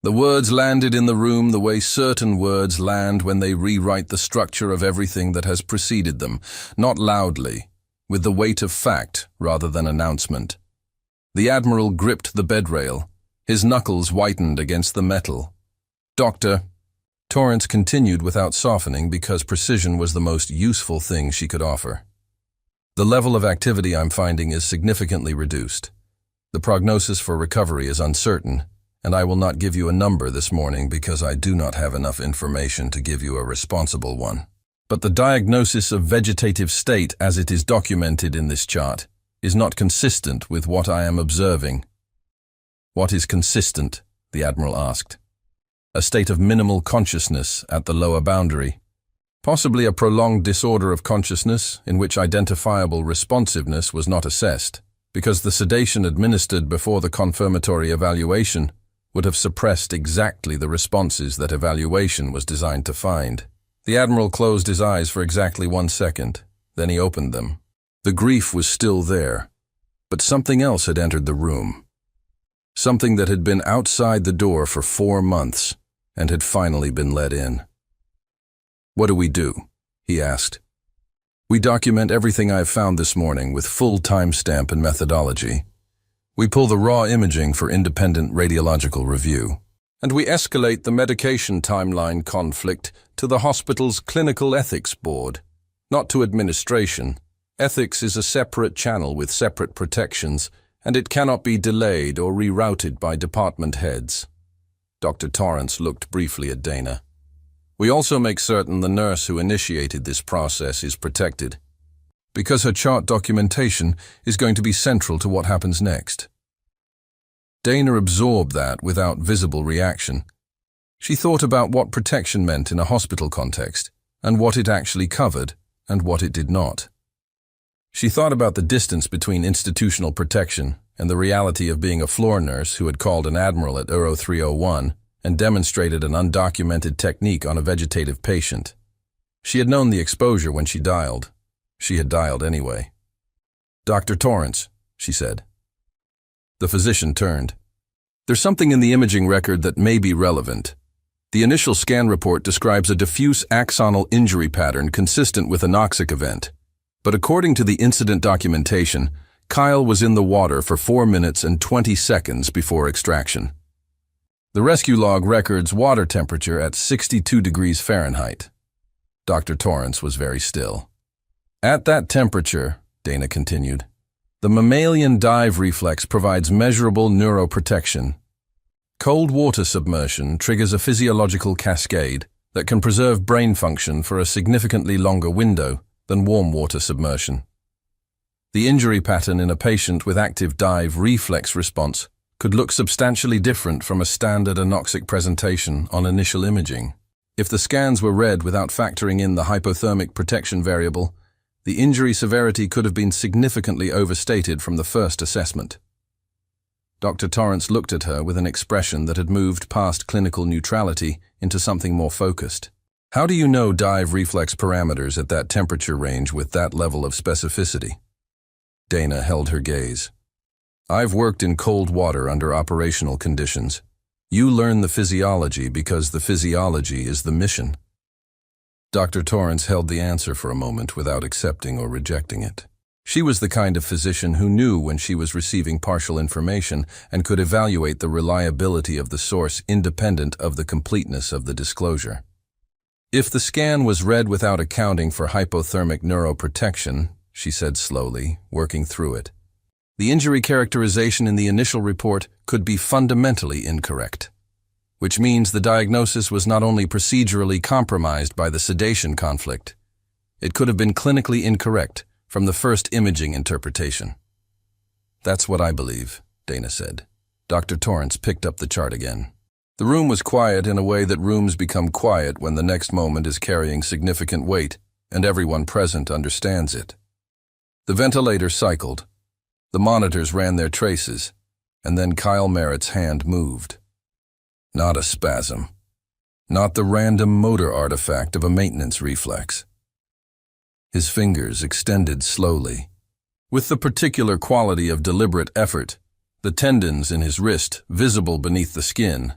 The words landed in the room the way certain words land when they rewrite the structure of everything that has preceded them, not loudly, with the weight of fact rather than announcement. The Admiral gripped the bedrail. His knuckles whitened against the metal. "Doctor," Torrance continued without softening because precision was the most useful thing she could offer. "The level of activity I'm finding is significantly reduced. The prognosis for recovery is uncertain, and I will not give you a number this morning because I do not have enough information to give you a responsible one. But the diagnosis of vegetative state as it is documented in this chart is not consistent with what I am observing." "What is consistent?" the Admiral asked. "A state of minimal consciousness at the lower boundary. Possibly a prolonged disorder of consciousness in which identifiable responsiveness was not assessed, because the sedation administered before the confirmatory evaluation would have suppressed exactly the responses that evaluation was designed to find." The Admiral closed his eyes for exactly 1 second, then he opened them. The grief was still there, but something else had entered the room. Something that had been outside the door for 4 months and had finally been let in. "What do we do?" he asked. We document everything I've found this morning with full timestamp and methodology. We pull the raw imaging for independent radiological review. And we escalate the medication timeline conflict to the hospital's clinical ethics board, not to administration. Ethics is a separate channel with separate protections, and it cannot be delayed or rerouted by department heads. Dr. Torrance looked briefly at Dana. We also make certain the nurse who initiated this process is protected, because her chart documentation is going to be central to what happens next. Dana absorbed that without visible reaction. She thought about what protection meant in a hospital context, and what it actually covered, and what it did not. She thought about the distance between institutional protection and the reality of being a floor nurse who had called an Admiral at Euro 301 and demonstrated an undocumented technique on a vegetative patient. She had known the exposure when she dialed. She had dialed anyway. "Dr. Torrance," she said. The physician turned. "There's something in the imaging record that may be relevant. The initial scan report describes a diffuse axonal injury pattern consistent with a noxic event. But according to the incident documentation, Kyle was in the water for 4 minutes and 20 seconds before extraction. The rescue log records water temperature at 62 degrees Fahrenheit. Dr. Torrance was very still. "At that temperature," Dana continued, "the mammalian dive reflex provides measurable neuroprotection. Cold water submersion triggers a physiological cascade that can preserve brain function for a significantly longer window than warm water submersion. The injury pattern in a patient with active dive reflex response could look substantially different from a standard anoxic presentation on initial imaging. If the scans were read without factoring in the hypothermic protection variable, the injury severity could have been significantly overstated from the first assessment." Dr. Torrance looked at her with an expression that had moved past clinical neutrality into something more focused. "How do you know dive reflex parameters at that temperature range with that level of specificity?" Dana held her gaze. "I've worked in cold water under operational conditions. You learn the physiology because the physiology is the mission." Dr. Torrance held the answer for a moment without accepting or rejecting it. She was the kind of physician who knew when she was receiving partial information and could evaluate the reliability of the source independent of the completeness of the disclosure. "If the scan was read without accounting for hypothermic neuroprotection," she said slowly, working through it, "the injury characterization in the initial report could be fundamentally incorrect, which means the diagnosis was not only procedurally compromised by the sedation conflict, it could have been clinically incorrect from the first imaging interpretation." "That's what I believe," Dana said. Dr. Torrance picked up the chart again. The room was quiet in a way that rooms become quiet when the next moment is carrying significant weight and everyone present understands it. The ventilator cycled. The monitors ran their traces, and then Kyle Merritt's hand moved. Not a spasm. Not the random motor artifact of a maintenance reflex. His fingers extended slowly. With the particular quality of deliberate effort, the tendons in his wrist visible beneath the skin,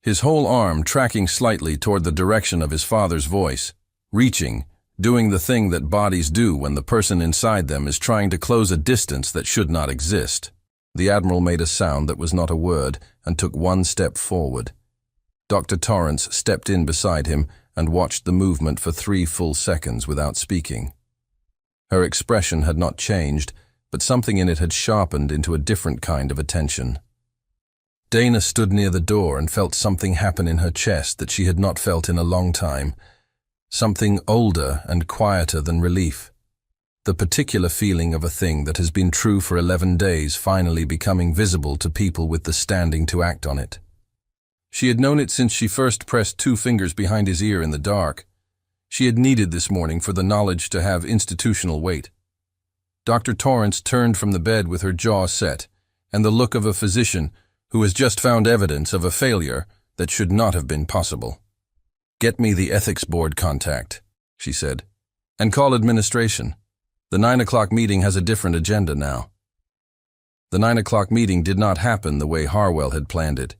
his whole arm tracking slightly toward the direction of his father's voice, reaching, doing the thing that bodies do when the person inside them is trying to close a distance that should not exist. The Admiral made a sound that was not a word and took one step forward. Dr. Torrance stepped in beside him and watched the movement for 3 full seconds without speaking. Her expression had not changed, but something in it had sharpened into a different kind of attention. Dana stood near the door and felt something happen in her chest that she had not felt in a long time. Something older and quieter than relief. The particular feeling of a thing that has been true for 11 days finally becoming visible to people with the standing to act on it. She had known it since she first pressed 2 fingers behind his ear in the dark. She had needed this morning for the knowledge to have institutional weight. Dr. Torrance turned from the bed with her jaw set and the look of a physician who has just found evidence of a failure that should not have been possible. "Get me the ethics board contact," she said, "and call administration. The 9 o'clock meeting has a different agenda now." The 9 o'clock meeting did not happen the way Harwell had planned it.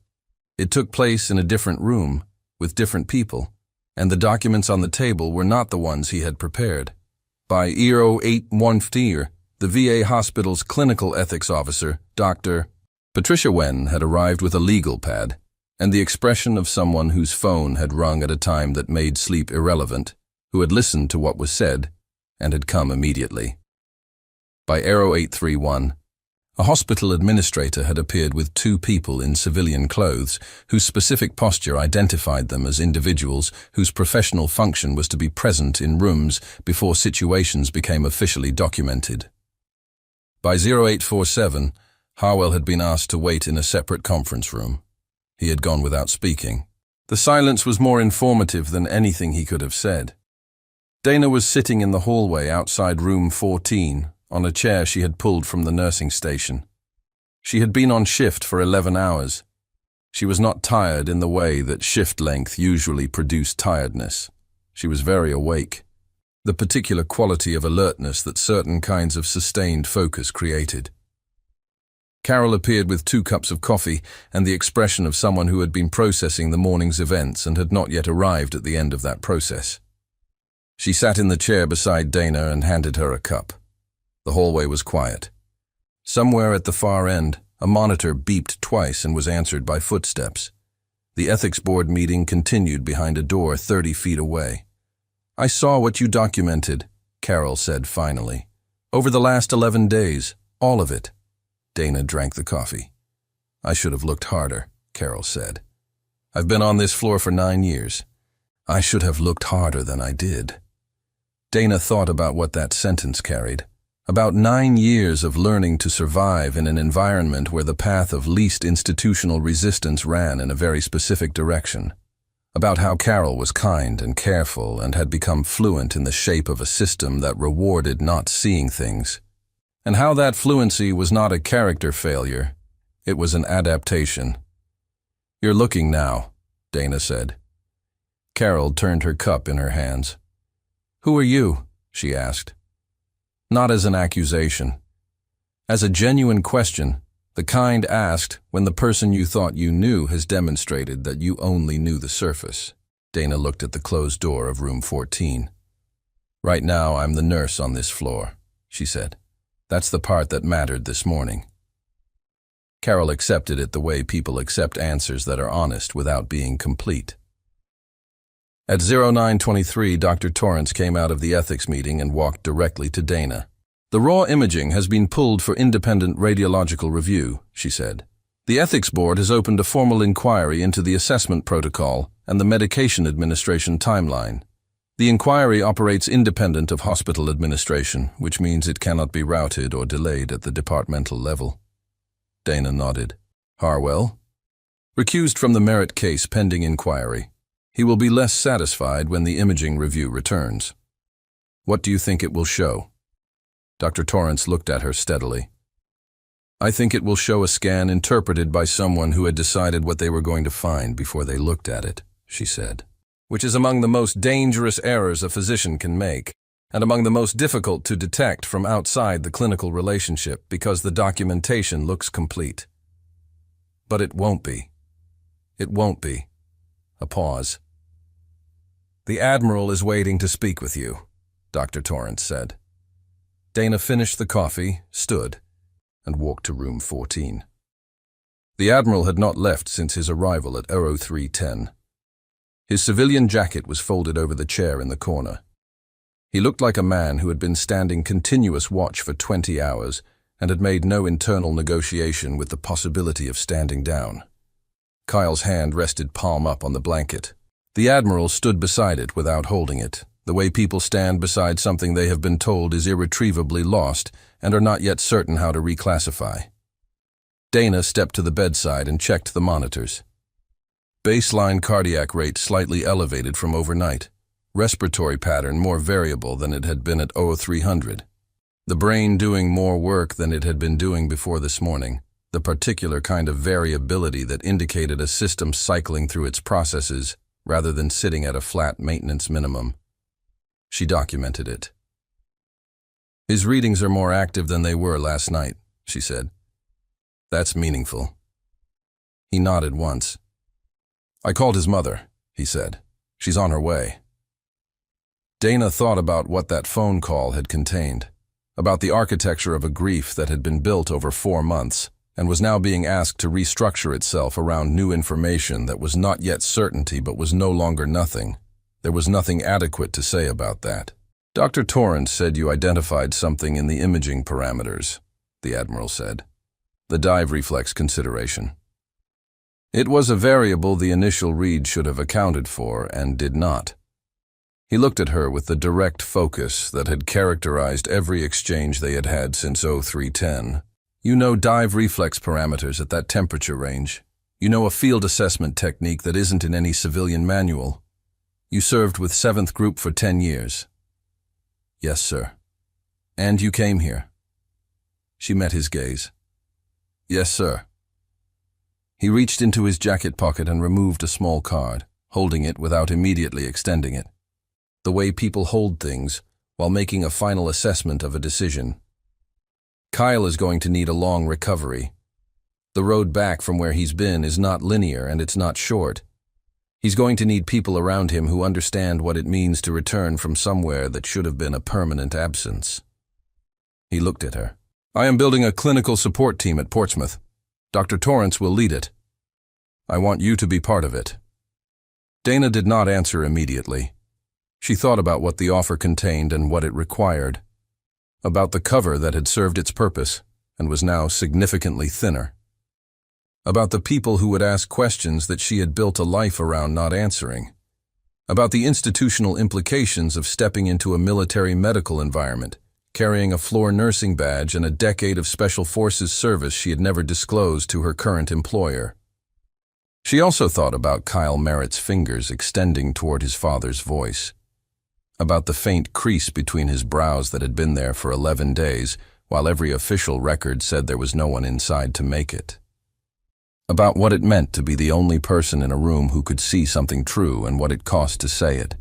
It took place in a different room, with different people, and the documents on the table were not the ones he had prepared. By 0814, the VA hospital's clinical ethics officer, Dr. Patricia Wen, had arrived with a legal pad and the expression of someone whose phone had rung at a time that made sleep irrelevant, who had listened to what was said and had come immediately. By 0831, a hospital administrator had appeared with two people in civilian clothes whose specific posture identified them as individuals whose professional function was to be present in rooms before situations became officially documented. By 0847, Harwell had been asked to wait in a separate conference room. He had gone without speaking. The silence was more informative than anything he could have said. Dana was sitting in the hallway outside room 14, on a chair she had pulled from the nursing station. She had been on shift for 11 hours. She was not tired in the way that shift length usually produced tiredness. She was very awake, the particular quality of alertness that certain kinds of sustained focus created. Carol appeared with 2 cups of coffee and the expression of someone who had been processing the morning's events and had not yet arrived at the end of that process. She sat in the chair beside Dana and handed her a cup. The hallway was quiet. Somewhere at the far end, a monitor beeped twice and was answered by footsteps. The ethics board meeting continued behind a door 30 feet away. "I saw what you documented," Carol said finally. "Over the last 11 days, all of it." Dana drank the coffee. "I should have looked harder," Carol said. "I've been on this floor for 9 years. I should have looked harder than I did." Dana thought about what that sentence carried. About 9 years of learning to survive in an environment where the path of least institutional resistance ran in a very specific direction. About how Carol was kind and careful and had become fluent in the shape of a system that rewarded not seeing things. And how that fluency was not a character failure, it was an adaptation. "You're looking now," Dana said. Carol turned her cup in her hands. "Who are you?" she asked. Not as an accusation. As a genuine question, the kind asked when the person you thought you knew has demonstrated that you only knew the surface. Dana looked at the closed door of room 14. "Right now, I'm the nurse on this floor," she said. "That's the part that mattered this morning." Carol accepted it the way people accept answers that are honest without being complete. At 0923, Dr. Torrance came out of the ethics meeting and walked directly to Dana. "The raw imaging has been pulled for independent radiological review," she said. "The ethics board has opened a formal inquiry into the assessment protocol and the medication administration timeline. The inquiry operates independent of hospital administration, which means it cannot be routed or delayed at the departmental level." Dana nodded. "Harwell?" "Recused from the merit case pending inquiry. He will be less satisfied when the imaging review returns." "What do you think it will show?" Dr. Torrance looked at her steadily. "I think it will show a scan interpreted by someone who had decided what they were going to find before they looked at it," she said. "Which is among the most dangerous errors a physician can make, and among the most difficult to detect from outside the clinical relationship because the documentation looks complete. But it won't be. It won't be." A pause. "The Admiral is waiting to speak with you," Dr. Torrance said. Dana finished the coffee, stood, and walked to room 14. The Admiral had not left since his arrival at 0310. His civilian jacket was folded over the chair in the corner. He looked like a man who had been standing continuous watch for 20 hours and had made no internal negotiation with the possibility of standing down. Kyle's hand rested palm up on the blanket. The Admiral stood beside it without holding it, the way people stand beside something they have been told is irretrievably lost and are not yet certain how to reclassify. Dana stepped to the bedside and checked the monitors. Baseline cardiac rate slightly elevated from overnight. Respiratory pattern more variable than it had been at 0300. The brain doing more work than it had been doing before this morning. The particular kind of variability that indicated a system cycling through its processes rather than sitting at a flat maintenance minimum. She documented it. "His readings are more active than they were last night," she said. "That's meaningful." He nodded once. "I called his mother," he said. "She's on her way." Dana thought about what that phone call had contained, about the architecture of a grief that had been built over 4 months and was now being asked to restructure itself around new information that was not yet certainty but was no longer nothing. There was nothing adequate to say about that. Dr. Torrance said you identified something in the imaging parameters, the Admiral said. The dive reflex consideration. It was a variable the initial read should have accounted for and did not. He looked at her with the direct focus that had characterized every exchange they had had since 0310. You know dive reflex parameters at that temperature range. You know a field assessment technique that isn't in any civilian manual. You served with 7th Group for 10 years. Yes, sir. And you came here. She met his gaze. Yes, sir. He reached into his jacket pocket and removed a small card, holding it without immediately extending it. The way people hold things while making a final assessment of a decision. Kyle is going to need a long recovery. The road back from where he's been is not linear and it's not short. He's going to need people around him who understand what it means to return from somewhere that should have been a permanent absence. He looked at her. I am building a clinical support team at Portsmouth. Dr. Torrance will lead it. I want you to be part of it. Dana did not answer immediately. She thought about what the offer contained and what it required, about the cover that had served its purpose and was now significantly thinner, about the people who would ask questions that she had built a life around not answering, about the institutional implications of stepping into a military medical environment, carrying a floor nursing badge and a decade of Special Forces service she had never disclosed to her current employer. She also thought about Kyle Merritt's fingers extending toward his father's voice, about the faint crease between his brows that had been there for 11 days, while every official record said there was no one inside to make it. About what it meant to be the only person in a room who could see something true and what it cost to say it,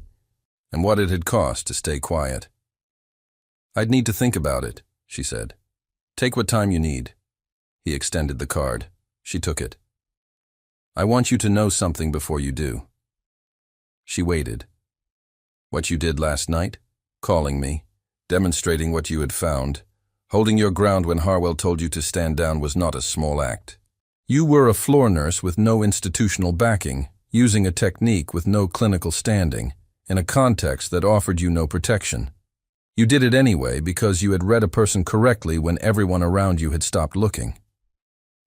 and what it had cost to stay quiet. I'd need to think about it, she said. Take what time you need. He extended the card. She took it. I want you to know something before you do. She waited. What you did last night? Calling me, demonstrating what you had found, holding your ground when Harwell told you to stand down was not a small act. You were a floor nurse with no institutional backing, using a technique with no clinical standing, in a context that offered you no protection. You did it anyway because you had read a person correctly when everyone around you had stopped looking.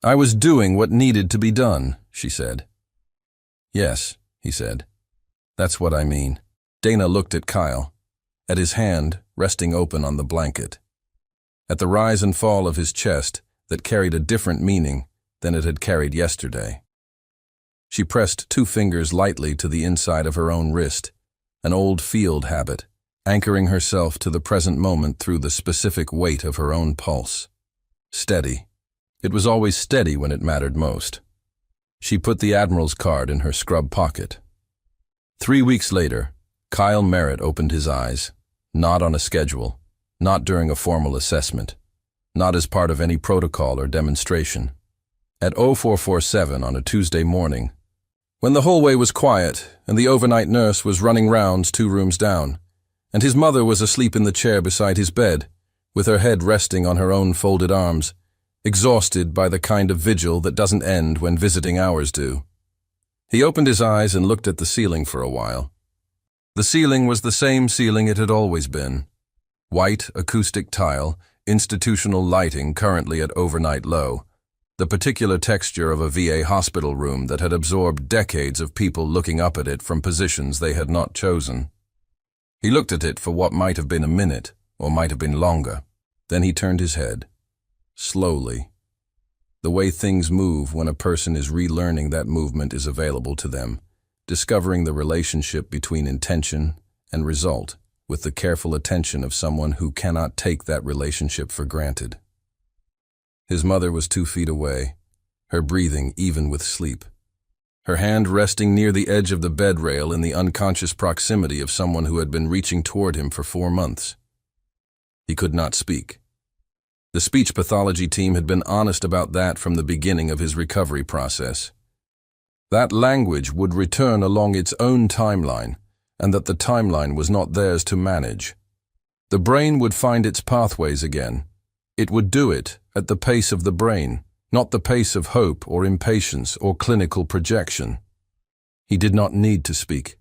I was doing what needed to be done, she said. Yes, he said. That's what I mean. Dana looked at Kyle, at his hand resting open on the blanket, at the rise and fall of his chest that carried a different meaning than it had carried yesterday. She pressed 2 fingers lightly to the inside of her own wrist, an old field habit, anchoring herself to the present moment through the specific weight of her own pulse. Steady. It was always steady when it mattered most. She put the Admiral's card in her scrub pocket. 3 weeks later, Kyle Merritt opened his eyes, not on a schedule, not during a formal assessment, not as part of any protocol or demonstration. At 0447 on a Tuesday morning, when the hallway was quiet and the overnight nurse was running rounds 2 rooms down, and his mother was asleep in the chair beside his bed, with her head resting on her own folded arms, exhausted by the kind of vigil that doesn't end when visiting hours do. He opened his eyes and looked at the ceiling for a while. The ceiling was the same ceiling it had always been. White, acoustic tile, institutional lighting currently at overnight low, the particular texture of a VA hospital room that had absorbed decades of people looking up at it from positions they had not chosen. He looked at it for what might have been a minute, or might have been longer. Then he turned his head. Slowly. The way things move when a person is relearning that movement is available to them, discovering the relationship between intention and result with the careful attention of someone who cannot take that relationship for granted. His mother was 2 feet away, her breathing even with sleep, her hand resting near the edge of the bed rail in the unconscious proximity of someone who had been reaching toward him for 4 months. He could not speak. The speech pathology team had been honest about that from the beginning of his recovery process. That language would return along its own timeline, and that the timeline was not theirs to manage. The brain would find its pathways again. It would do it at the pace of the brain, not the pace of hope or impatience or clinical projection. He did not need to speak.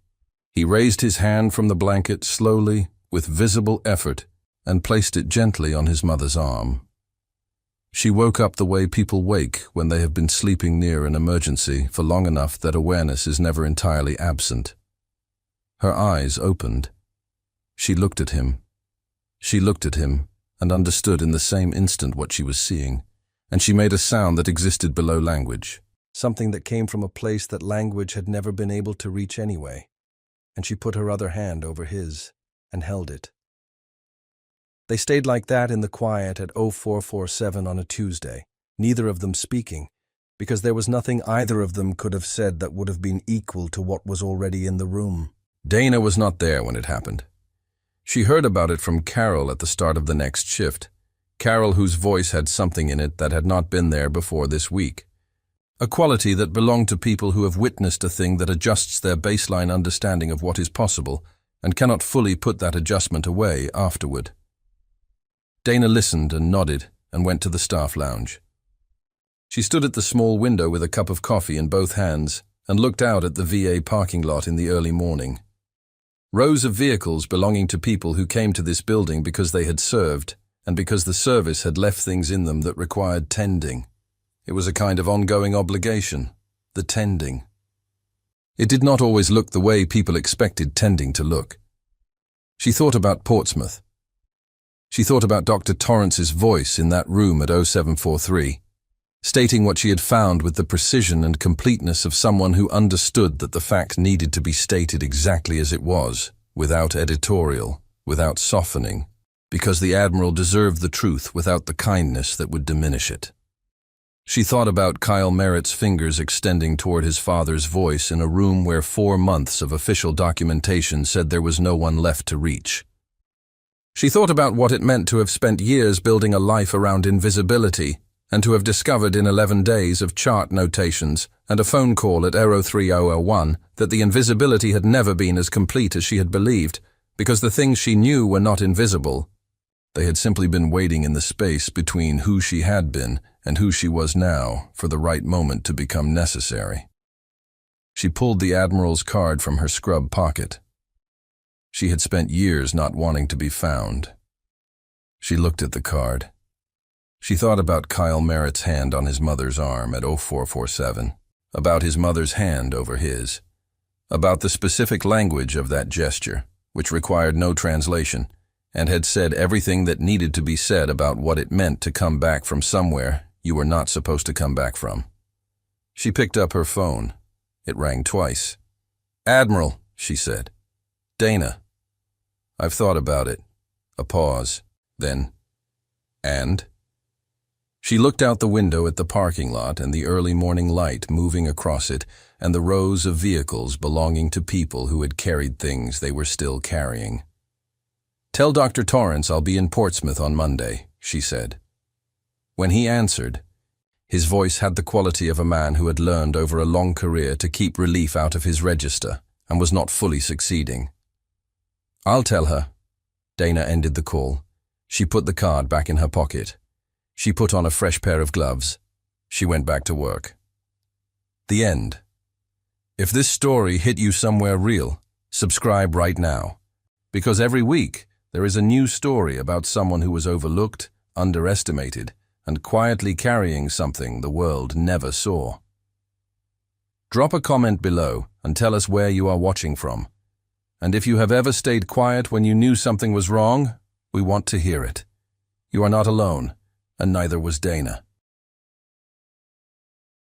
He raised his hand from the blanket slowly, with visible effort, and placed it gently on his mother's arm. She woke up the way people wake when they have been sleeping near an emergency for long enough that awareness is never entirely absent. Her eyes opened. She looked at him. She looked at him and understood in the same instant what she was seeing, and she made a sound that existed below language, something that came from a place that language had never been able to reach anyway, and she put her other hand over his and held it. They stayed like that in the quiet at 0447 on a Tuesday, neither of them speaking, because there was nothing either of them could have said that would have been equal to what was already in the room. Dana was not there when it happened. She heard about it from Carol at the start of the next shift, Carol whose voice had something in it that had not been there before this week, a quality that belonged to people who have witnessed a thing that adjusts their baseline understanding of what is possible and cannot fully put that adjustment away afterward. Dana listened and nodded and went to the staff lounge. She stood at the small window with a cup of coffee in both hands and looked out at the VA parking lot in the early morning. Rows of vehicles belonging to people who came to this building because they had served and because the service had left things in them that required tending. It was a kind of ongoing obligation, the tending. It did not always look the way people expected tending to look. She thought about Portsmouth. She thought about Dr. Torrance's voice in that room at 0743, stating what she had found with the precision and completeness of someone who understood that the fact needed to be stated exactly as it was, without editorial, without softening, because the Admiral deserved the truth without the kindness that would diminish it. She thought about Kyle Merritt's fingers extending toward his father's voice in a room where 4 months of official documentation said there was no one left to reach. She thought about what it meant to have spent years building a life around invisibility and to have discovered in 11 days of chart notations and a phone call at 03001 that the invisibility had never been as complete as she had believed, because the things she knew were not invisible. They had simply been waiting in the space between who she had been and who she was now for the right moment to become necessary. She pulled the Admiral's card from her scrub pocket. She had spent years not wanting to be found. She looked at the card. She thought about Kyle Merritt's hand on his mother's arm at 0447, about his mother's hand over his, about the specific language of that gesture, which required no translation, and had said everything that needed to be said about what it meant to come back from somewhere you were not supposed to come back from. She picked up her phone. It rang twice. "Admiral," she said. "Dana." "I've thought about it." A pause. Then, "And?" She looked out the window at the parking lot and the early morning light moving across it and the rows of vehicles belonging to people who had carried things they were still carrying. "Tell Dr. Torrance I'll be in Portsmouth on Monday," she said. When he answered, his voice had the quality of a man who had learned over a long career to keep relief out of his register and was not fully succeeding. "I'll tell her." Dana ended the call. She put the card back in her pocket. She put on a fresh pair of gloves. She went back to work. The end. If this story hit you somewhere real, subscribe right now. Because every week, there is a new story about someone who was overlooked, underestimated, and quietly carrying something the world never saw. Drop a comment below and tell us where you are watching from. And if you have ever stayed quiet when you knew something was wrong, we want to hear it. You are not alone, and neither was Dana.